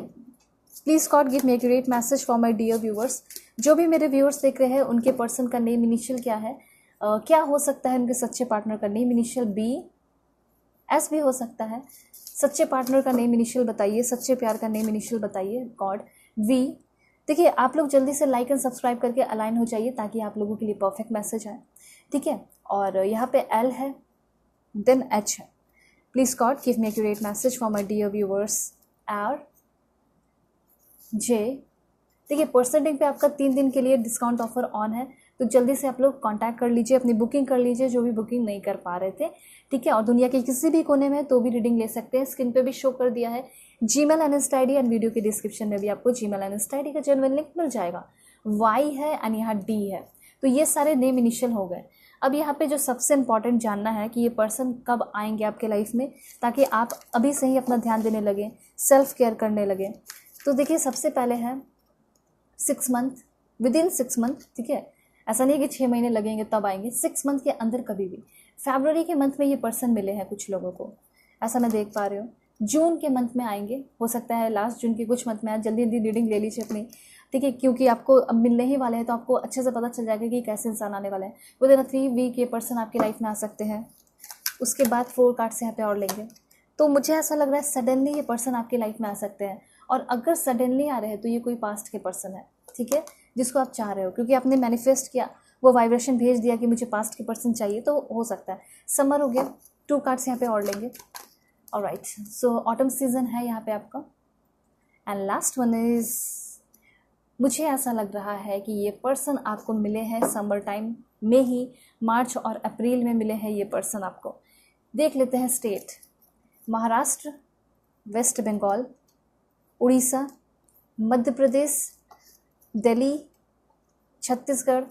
Please God give me accurate message for my dear viewers. जो भी मेरे व्यूअर्स देख रहे हैं उनके पर्सन का नेम इनिशियल क्या है, क्या हो सकता है उनके सच्चे पार्टनर का नेम इनिशियल। बी, एस भी हो सकता है। सच्चे पार्टनर का नेम इनिशियल बताइए, सच्चे प्यार का नेम इनिशियल बताइए। गॉड। वी। देखिए आप लोग जल्दी से लाइक एंड सब्सक्राइब करके अलाइन हो जाइए ताकि आप लोगों के लिए परफेक्ट मैसेज आए, ठीक है। और यहाँ पे एल है, देन एच है। Please God give me accurate message for my dear viewers. R, J. देखिए परसेंटिंग पे आपका 3 दिन के लिए डिस्काउंट ऑफर ऑन है, तो जल्दी से आप लोग कांटेक्ट कर लीजिए, अपनी बुकिंग कर लीजिए जो भी बुकिंग नहीं कर पा रहे थे, ठीक है। और दुनिया के किसी भी कोने में तो भी रीडिंग ले सकते हैं, स्क्रीन पे भी शो कर दिया है Gmail and Insta ID, and video के डिस्क्रिप्शन में भी आपको जीमेल एंड इंस्टा आईडी का जेन्युइन लिंक मिल जाएगा। वाई है एंड यहाँ डी है, तो ये सारे नेम इनिशियल हो गए। अब यहाँ पे जो सबसे इंपॉर्टेंट जानना है कि ये पर्सन कब आएंगे आपके लाइफ में, ताकि आप अभी से ही अपना ध्यान देने लगे, सेल्फ केयर करने लगे। तो देखिए सबसे पहले है 6 मंथ, विदिन 6 मंथ, ठीक है। ऐसा नहीं कि 6 महीने लगेंगे तब आएंगे, 6 मंथ के अंदर कभी भी। फरवरी के मंथ में ये पर्सन मिले हैं कुछ लोगों को, ऐसा मैं देख पा रही हूँ। जून के मंथ में आएंगे, हो सकता है लास्ट जून के कुछ मंथ में आए। जल्दी जल्दी रीडिंग ले लीजिए अपनी, ठीक है, क्योंकि आपको अब मिलने ही वाले हैं तो आपको अच्छे से पता चल जाएगा कि कैसे इंसान आने वाले हैं। विदिन 3 वीक ये पर्सन आपकी लाइफ में आ सकते हैं। उसके बाद 4 कार्ड्स यहाँ पे और लेंगे। तो मुझे ऐसा लग रहा है सडनली ये पर्सन आपकी लाइफ में आ सकते हैं, और अगर सडनली आ रहे हैं तो ये कोई पास्ट के पर्सन है, ठीक है, जिसको आप चाह रहे हो, क्योंकि आपने मैनिफेस्ट किया, वो वाइब्रेशन भेज दिया कि मुझे पास्ट के पर्सन चाहिए, तो हो सकता है। समर हो गया, 2 कार्ड्स यहाँ पे और लेंगे। ऑलराइट, सो ऑटम सीजन है यहाँ पे आपका। एंड लास्ट वन इज, मुझे ऐसा लग रहा है कि ये पर्सन आपको मिले हैं समर टाइम में ही, मार्च और अप्रैल में मिले हैं ये पर्सन आपको। देख लेते हैं state, Maharashtra, West Bengal, Orissa, Madhya Pradesh, Delhi, Chhattisgarh.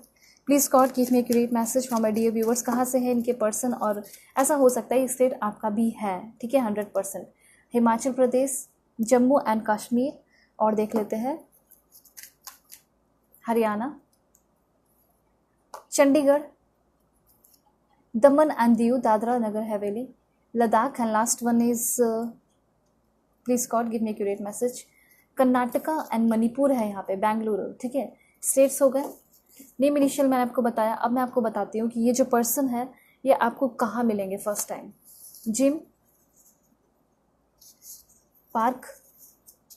Please God give me accurate message for my dear viewers, कहाँ से है इनके पर्सन, और ऐसा हो सकता है ये स्टेट आपका भी है, ठीक है, 100%। हिमाचल प्रदेश, जम्मू एंड कश्मीर, और देख लेते हैं हरियाणा, चंडीगढ़, दमन and Diu, Dadra Nagar Haveli, Ladakh, and last one is, please God give me accurate message, Karnataka and Manipur है यहाँ पे, बेंगलुरु, ठीक है। स्टेट्स हो गए। नेम इनिशियल मैंने आपको बताया। अब मैं आपको बताती हूँ कि ये जो पर्सन है ये आपको कहाँ मिलेंगे first time. Gym, park,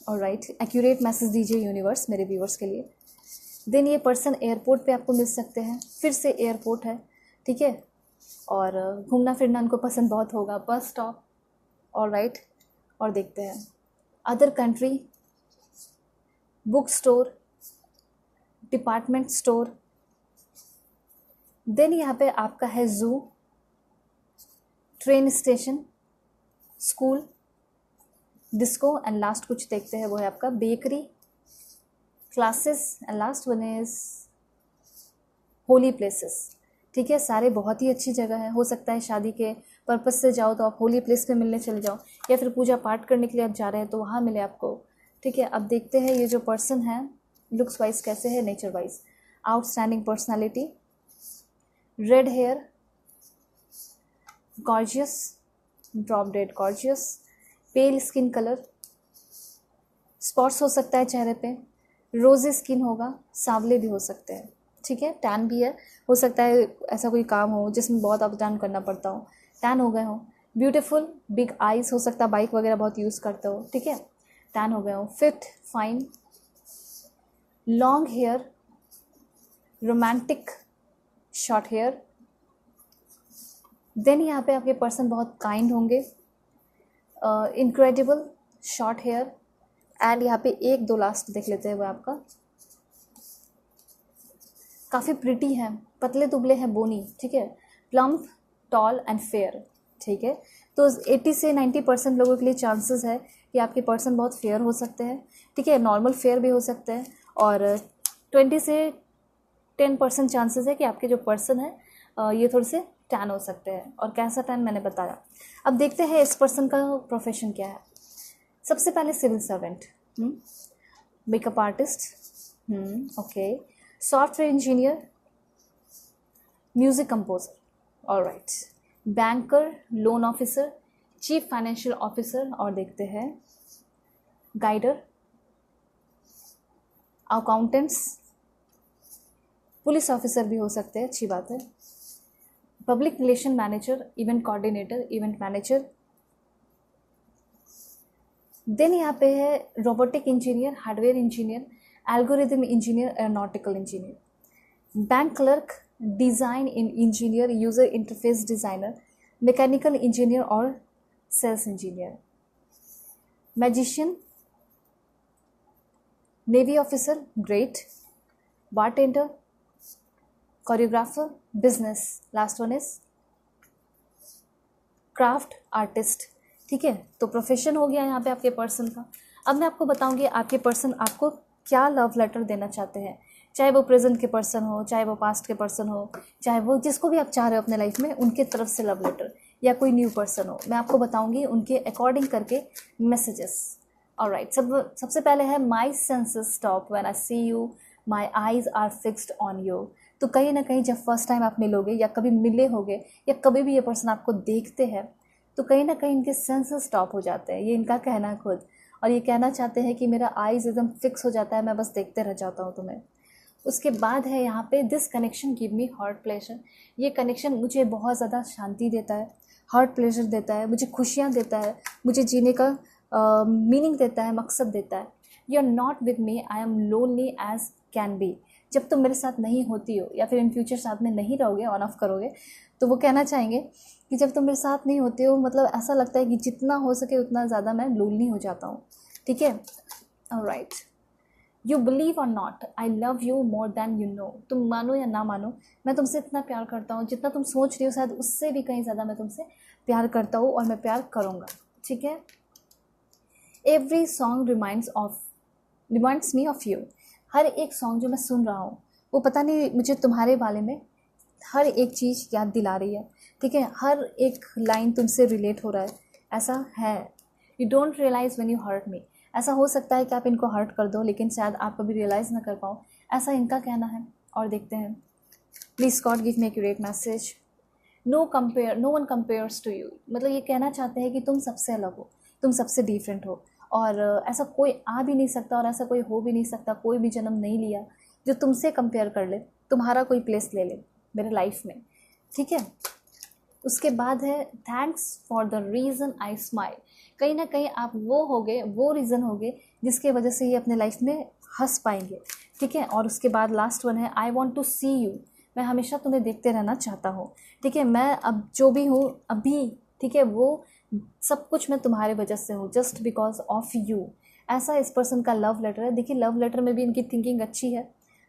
alright, accurate message दीजिए यूनिवर्स मेरे व्यूवर्स के लिए। देन ये पर्सन एयरपोर्ट पे आपको मिल सकते हैं, फिर से एयरपोर्ट है, ठीक है, और घूमना फिरना उनको पसंद बहुत होगा, बस स्टॉप, ऑलराइट। और देखते हैं other country, book store, department store. Then यहाँ पे आपका है zoo, train station, school, disco, and last कुछ देखते हैं वो है आपका bakery, classes, and last one is holy places, ठीक है। सारे बहुत ही अच्छी जगह है। हो सकता है शादी के पर्पस से जाओ तो आप होली प्लेस पे मिलने चले जाओ, या फिर पूजा पाठ करने के लिए आप जा रहे हैं तो वहाँ मिले आपको, ठीक है। अब देखते हैं ये जो पर्सन है लुक्स वाइज कैसे है, nature wise. Outstanding personality, red hair, gorgeous, drop dead gorgeous, pale skin colour, spots हो सकता है चेहरे पे, रोजी स्किन होगा, सांवले भी हो सकते हैं, ठीक है, टैन भी है, हो सकता है ऐसा कोई काम हो जिसमें बहुत अप डाउन करना पड़ता हो, टैन हो गए हो। ब्यूटीफुल, बिग आईज, हो सकता है बाइक वगैरह बहुत यूज़ करते हो, ठीक है, टैन हो गए हो। Fit, fine, long hair, romantic, short hair. Then यहाँ पे आपके पर्सन बहुत काइंड होंगे, इनक्रेडिबल, शॉर्ट हेयर, एंड यहाँ पे 1-2 लास्ट देख लेते हैं वो आपका काफ़ी प्रिटी है, पतले दुबले हैं, बोनी, ठीक है, प्लम्प, टॉल एंड फेयर, ठीक है। तो 80 से 90% लोगों के लिए चांसेस है कि आपके पर्सन बहुत फेयर हो सकते हैं, ठीक है, नॉर्मल फेयर भी हो सकते हैं, और 20 से 10% चांसेस है कि आपके जो पर्सन है ये थोड़े से टैन हो सकते हैं, और कैसा टैन मैंने बताया। अब देखते हैं इस पर्सन का प्रोफेशन क्या है। सबसे पहले civil servant, makeup artist, okay, software engineer, music composer, alright, banker, loan officer, chief financial officer, और देखते हैं गाइडर, अकाउंटेंट्स, पुलिस ऑफिसर भी हो सकते हैं, अच्छी बात है, public relation manager, event coordinator, event manager. Then यहाँ पे है robotic engineer, hardware engineer, algorithm engineer, aeronautical engineer, bank clerk, design in engineer, user interface designer, mechanical engineer और sales engineer, magician, navy officer, great, bartender, choreographer, business, last one is craft artist. ठीक है, तो profession हो गया यहाँ पे आपके person का। अब मैं आपको बताऊंगी आपके पर्सन आपको क्या लव लेटर देना चाहते हैं, चाहे वो प्रेजेंट के पर्सन हो, चाहे वो पास्ट के पर्सन हो, चाहे वो जिसको भी आप चाह रहे हो अपने लाइफ में उनके तरफ से लव लेटर, या कोई न्यू पर्सन हो, मैं आपको बताऊंगी उनके अकॉर्डिंग करके मैसेजेस। ऑलराइट, सबसे पहले है my senses stop when I see you, my eyes are fixed on you. तो कहीं ना कहीं जब फर्स्ट टाइम आप मिलोगे या कभी मिले होगे या कभी भी ये पर्सन आपको देखते हैं तो कहीं ना कहीं इनके सेंसेस स्टॉप हो जाते हैं, ये इनका कहना है खुद, और ये कहना चाहते हैं कि मेरा आईज एकदम फिक्स हो जाता है, मैं बस देखते रह जाता हूँ तुम्हें। उसके बाद है यहाँ पे this connection give me heart pleasure. ये कनेक्शन मुझे बहुत ज़्यादा शांति देता है, हार्ट प्लेजर देता है, मुझे खुशियाँ देता है, मुझे जीने का मीनिंग देता है, मकसद देता है। You are not with me, I am lonely as can be. जब तुम मेरे साथ नहीं होती हो या फिर इन फ्यूचर साथ में नहीं रहोगे, ऑन ऑफ करोगे, तो वो कहना चाहेंगे कि जब तुम मेरे साथ नहीं होते हो मतलब ऐसा लगता है कि जितना हो सके उतना ज़्यादा मैं लोनली हो जाता हूँ। ठीक है, ऑलराइट। यू बिलीव और not, I love you more than you know. तुम मानो या ना मानो, मैं तुमसे इतना प्यार करता हूँ, जितना तुम सोच रही हो शायद उससे भी कहीं ज़्यादा मैं तुमसे प्यार करता हूँ और मैं प्यार करूँगा। ठीक है, every song reminds me of you. हर एक सॉन्ग जो मैं सुन रहा हूँ वो पता नहीं मुझे तुम्हारे बारे में हर एक चीज़ याद दिला रही है। ठीक है, हर एक लाइन तुमसे रिलेट हो रहा है, ऐसा है। You don't realise when you hurt me. ऐसा हो सकता है कि आप इनको हर्ट कर दो लेकिन शायद आप कभी रियलाइज़ ना कर पाओ, ऐसा इनका कहना है। और देखते हैं, please God give me accurate message. No one compares to you. मतलब ये कहना चाहते हैं कि तुम सबसे अलग हो, तुम सबसे डिफरेंट हो, और ऐसा कोई आ भी नहीं सकता और ऐसा कोई हो भी नहीं सकता, कोई भी जन्म नहीं लिया जो तुमसे कंपेयर कर ले, तुम्हारा कोई प्लेस ले ले मेरे लाइफ में। ठीक है, उसके बाद है thanks for the reason I smile. कहीं ना कहीं आप वो होगे, वो रीज़न होगे जिसके वजह से ये अपने लाइफ में हंस पाएंगे। ठीक है, और उसके बाद लास्ट वन है I want to see you. मैं हमेशा तुम्हें देखते रहना चाहता हूँ। ठीक है, मैं अब जो भी हूँ अभी, ठीक है, वो सब कुछ मैं तुम्हारे वजह से हूँ, जस्ट बिकॉज ऑफ यू। ऐसा इस पर्सन का लव लेटर है। देखिए, लव लेटर में भी इनकी थिंकिंग अच्छी है,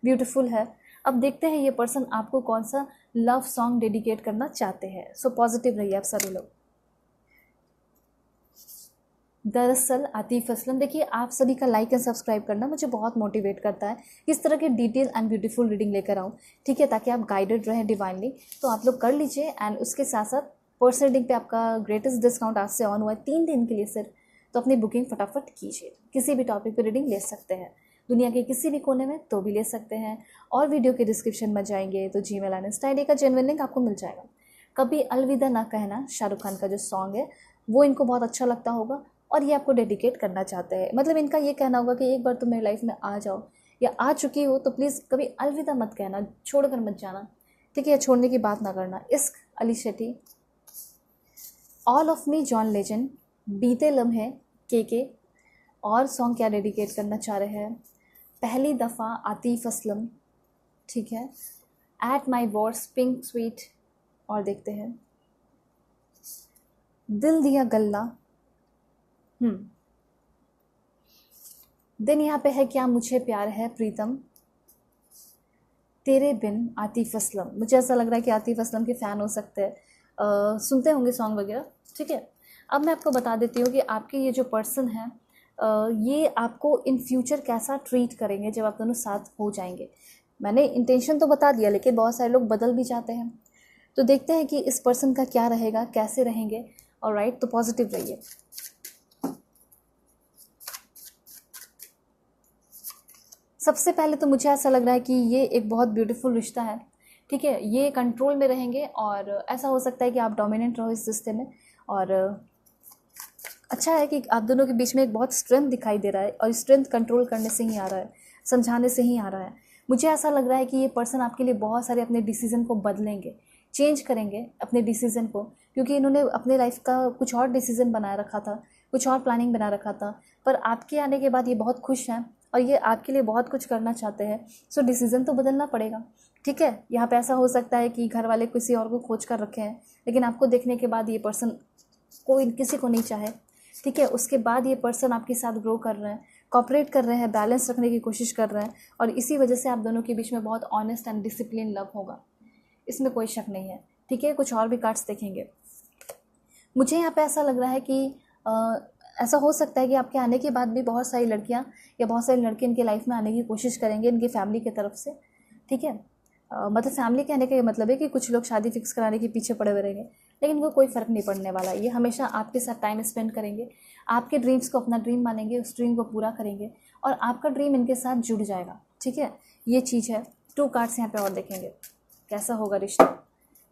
ब्यूटीफुल है। अब देखते हैं ये पर्सन आपको कौन सा लव सॉन्ग डेडिकेट करना चाहते हैं। सो पॉजिटिव रहिए आप सभी लोग। दरअसल आतिफ असलम, देखिए आप सभी का लाइक एंड सब्सक्राइब करना मुझे बहुत मोटिवेट करता है इस तरह के डिटेल एंड ब्यूटीफुल रीडिंग लेकर आऊँ। ठीक है, ताकि आप गाइडेड रहें डिवाइनली, तो आप लोग कर लीजिए। एंड उसके साथ साथ पर्सनल रीडिंग पे आपका ग्रेटेस्ट डिस्काउंट आज से ऑन हुआ है 3 दिन के लिए सिर्फ, तो अपनी बुकिंग फटाफट कीजिए। किसी भी टॉपिक पे रीडिंग ले सकते हैं, दुनिया के किसी भी कोने में तो भी ले सकते हैं। और वीडियो के डिस्क्रिप्शन में जाएंगे तो जीमेल एंड इंस्टा आईडी का जेन्युइन लिंक आपको मिल जाएगा। कभी अलविदा ना कहना, शाहरुख खान का जो सॉन्ग है वो इनको बहुत अच्छा लगता होगा और ये आपको डेडिकेट करना चाहते हैं। मतलब इनका ये कहना होगा कि एक बार तुम मेरी लाइफ में आ जाओ या आ चुकी हो तो प्लीज़ कभी अलविदा मत कहना, छोड़कर मत जाना। ठीक है, छोड़ने की बात ना करना। इश्क Ali Shetty, all of me John legend, बीते लम्हे के। और सॉन्ग क्या डेडिकेट करना चाह रहे हैं, पहली दफ़ा आतिफ असलम। ठीक है, at my words pink sweet. और देखते हैं, दिल दिया गल्ला। दिन यहाँ पे है क्या मुझे प्यार है प्रीतम, तेरे बिन आतिफ असलम। मुझे ऐसा लग रहा है कि आतिफ असलम के फ़ैन हो सकते हैं, सुनते होंगे सॉन्ग वगैरह। ठीक है, अब मैं आपको बता देती हूँ कि आपके ये जो पर्सन है ये आपको इन फ्यूचर कैसा ट्रीट करेंगे जब आप दोनों साथ हो जाएंगे। मैंने इंटेंशन तो बता दिया लेकिन बहुत सारे लोग बदल भी जाते हैं, तो देखते हैं कि इस पर्सन का क्या रहेगा, कैसे रहेंगे। ऑलराइट, तो पॉजिटिव रहिए। सबसे पहले तो मुझे ऐसा लग रहा है कि ये एक बहुत ब्यूटीफुल रिश्ता है। ठीक है, ये कंट्रोल में रहेंगे और ऐसा हो सकता है कि आप डोमिनेंट रहो इस रिश्ते में। और अच्छा है कि आप दोनों के बीच में एक बहुत स्ट्रेंथ दिखाई दे रहा है और स्ट्रेंथ कंट्रोल करने से ही आ रहा है, समझाने से ही आ रहा है। मुझे ऐसा लग रहा है कि ये पर्सन आपके लिए बहुत सारे अपने डिसीज़न को बदलेंगे, चेंज करेंगे अपने डिसीज़न को, क्योंकि इन्होंने अपने लाइफ का कुछ और डिसीज़न बना रखा था, कुछ और प्लानिंग बना रखा था, पर आपके आने के बाद ये बहुत खुश हैं और ये आपके लिए बहुत कुछ करना चाहते हैं। सो डिसीज़न तो बदलना पड़ेगा। ठीक है, यहाँ पे ऐसा हो सकता है कि घर वाले किसी और को खोज कर रखे हैं लेकिन आपको देखने के बाद ये पर्सन कोई किसी को नहीं चाहे। ठीक है, उसके बाद ये पर्सन आपके साथ ग्रो कर रहे हैं, कॉपरेट कर रहे हैं, बैलेंस रखने की कोशिश कर रहे हैं, और इसी वजह से आप दोनों के बीच में बहुत ऑनेस्ट एंड डिसिप्लिन लव होगा, इसमें कोई शक नहीं है। ठीक है, कुछ और भी कार्ड्स देखेंगे। मुझे यहाँ पे ऐसा लग रहा है कि ऐसा हो सकता है कि आपके आने के बाद भी बहुत सारी लड़कियाँ या बहुत सारे लड़के इनके लाइफ में आने की कोशिश करेंगे इनकी फैमिली की तरफ से। ठीक है, मतलब फैमिली कहने का ये मतलब है कि कुछ लोग शादी फिक्स कराने के पीछे पड़े हुए रहेंगे, लेकिन वो कोई फ़र्क नहीं पड़ने वाला। ये हमेशा आपके साथ टाइम स्पेंड करेंगे, आपके ड्रीम्स को अपना ड्रीम मानेंगे, उस ड्रीम को पूरा करेंगे, और आपका ड्रीम इनके साथ जुड़ जाएगा। ठीक है, ये चीज़ है। 2 कार्ड्स यहाँ पे और देखेंगे, कैसा होगा रिश्ता,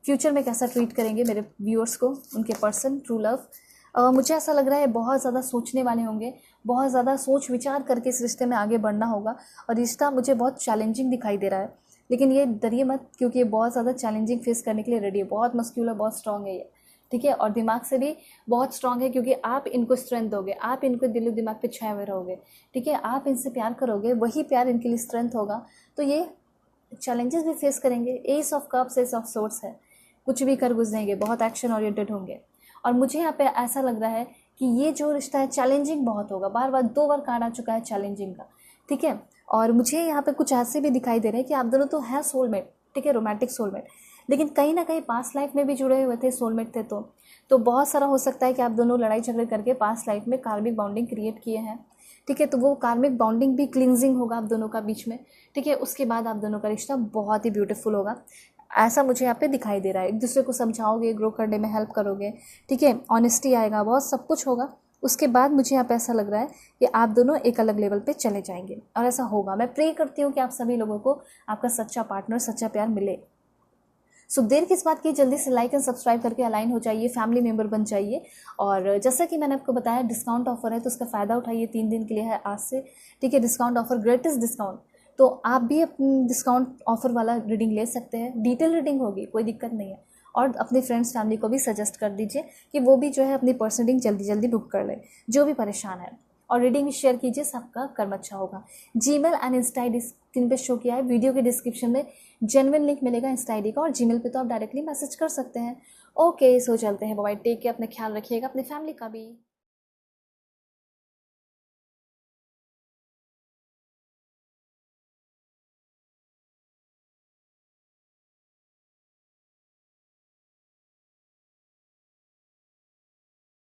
फ्यूचर में कैसा ट्रीट करेंगे मेरे व्यूअर्स को उनके पर्सन, ट्रू लव। मुझे ऐसा लग रहा है बहुत ज़्यादा सोचने वाले होंगे, बहुत ज़्यादा सोच विचार करके इस रिश्ते में आगे बढ़ना होगा, और रिश्ता मुझे बहुत चैलेंजिंग दिखाई दे रहा है, लेकिन ये डरिए मत, क्योंकि ये बहुत ज़्यादा चैलेंजिंग फेस करने के लिए रेडी है। बहुत मस्क्यूलर, बहुत स्ट्रांग है ये। ठीक है, और दिमाग से भी बहुत स्ट्रांग है, क्योंकि आप इनको स्ट्रेंथ दोगे, आप इनको दिलो दिमाग पे छाए हुए रहोगे। ठीक है, आप इनसे प्यार करोगे, वही प्यार इनके लिए स्ट्रेंथ होगा। तो ये चैलेंजेस भी फेस करेंगे। S of cups, S of swords है, कुछ भी कर गुजरेंगे, बहुत एक्शन ओरिएंटेड होंगे। और मुझे यहाँ पे ऐसा लग रहा है कि ये जो रिश्ता है चैलेंजिंग बहुत होगा। बार बार 2 बार कार्ड आ चुका है चैलेंजिंग का। ठीक है, और मुझे यहाँ पे कुछ ऐसे भी दिखाई दे रहे हैं कि आप दोनों तो हैं सोलमेट। ठीक है, रोमांटिक सोलमेट, लेकिन कहीं ना कहीं पास्ट लाइफ में भी जुड़े हुए थे, सोलमेट थे। तो बहुत सारा हो सकता है कि आप दोनों लड़ाई झगड़े करके पास्ट लाइफ में कार्मिक बॉन्डिंग क्रिएट किए हैं। ठीक है, तो वो कार्मिक बॉन्डिंग भी क्लिनजिंग होगा आप दोनों का बीच में। ठीक है, उसके बाद आप दोनों का रिश्ता बहुत ही ब्यूटीफुल होगा, ऐसा मुझे यहाँ पे दिखाई दे रहा है। एक दूसरे को समझाओगे, ग्रो करने में हेल्प करोगे। ठीक है, ऑनेस्टी आएगा, बहुत सब कुछ होगा। उसके बाद मुझे यहाँ पे ऐसा लग रहा है कि आप दोनों एक अलग लेवल पे चले जाएंगे, और ऐसा होगा। मैं प्रे करती हूँ कि आप सभी लोगों को आपका सच्चा पार्टनर, सच्चा प्यार मिले। सो देर किस बात की, जल्दी से लाइक एंड सब्सक्राइब करके अलाइन हो जाइए, फैमिली मेंबर बन जाइए। और जैसा कि मैंने आपको बताया, डिस्काउंट ऑफर है, तो उसका फ़ायदा उठाइए। 3 दिन के लिए है आज से। ठीक है, डिस्काउंट ऑफर, ग्रेटेस्ट डिस्काउंट। तो आप भी डिस्काउंट ऑफर वाला रीडिंग ले सकते हैं। डिटेल रीडिंग होगी, कोई दिक्कत नहीं है। और अपने फ्रेंड्स फैमिली को भी सजेस्ट कर दीजिए कि वो भी जो है अपनी पर्सनल रीडिंग जल्दी जल्दी बुक कर ले, जो भी परेशान है। और रीडिंग शेयर कीजिए, सबका कर्म अच्छा होगा। Gmail and Insta I D screen पे शो किया है, वीडियो के डिस्क्रिप्शन में जेन्युइन लिंक मिलेगा इंस्टा आई डी का, और जीमेल पे तो आप डायरेक्टली मैसेज कर सकते हैं। ओके, सो चलते हैं, बाय, टेक केयर, अपना ख्याल रखिएगा, अपने फैमिली का भी।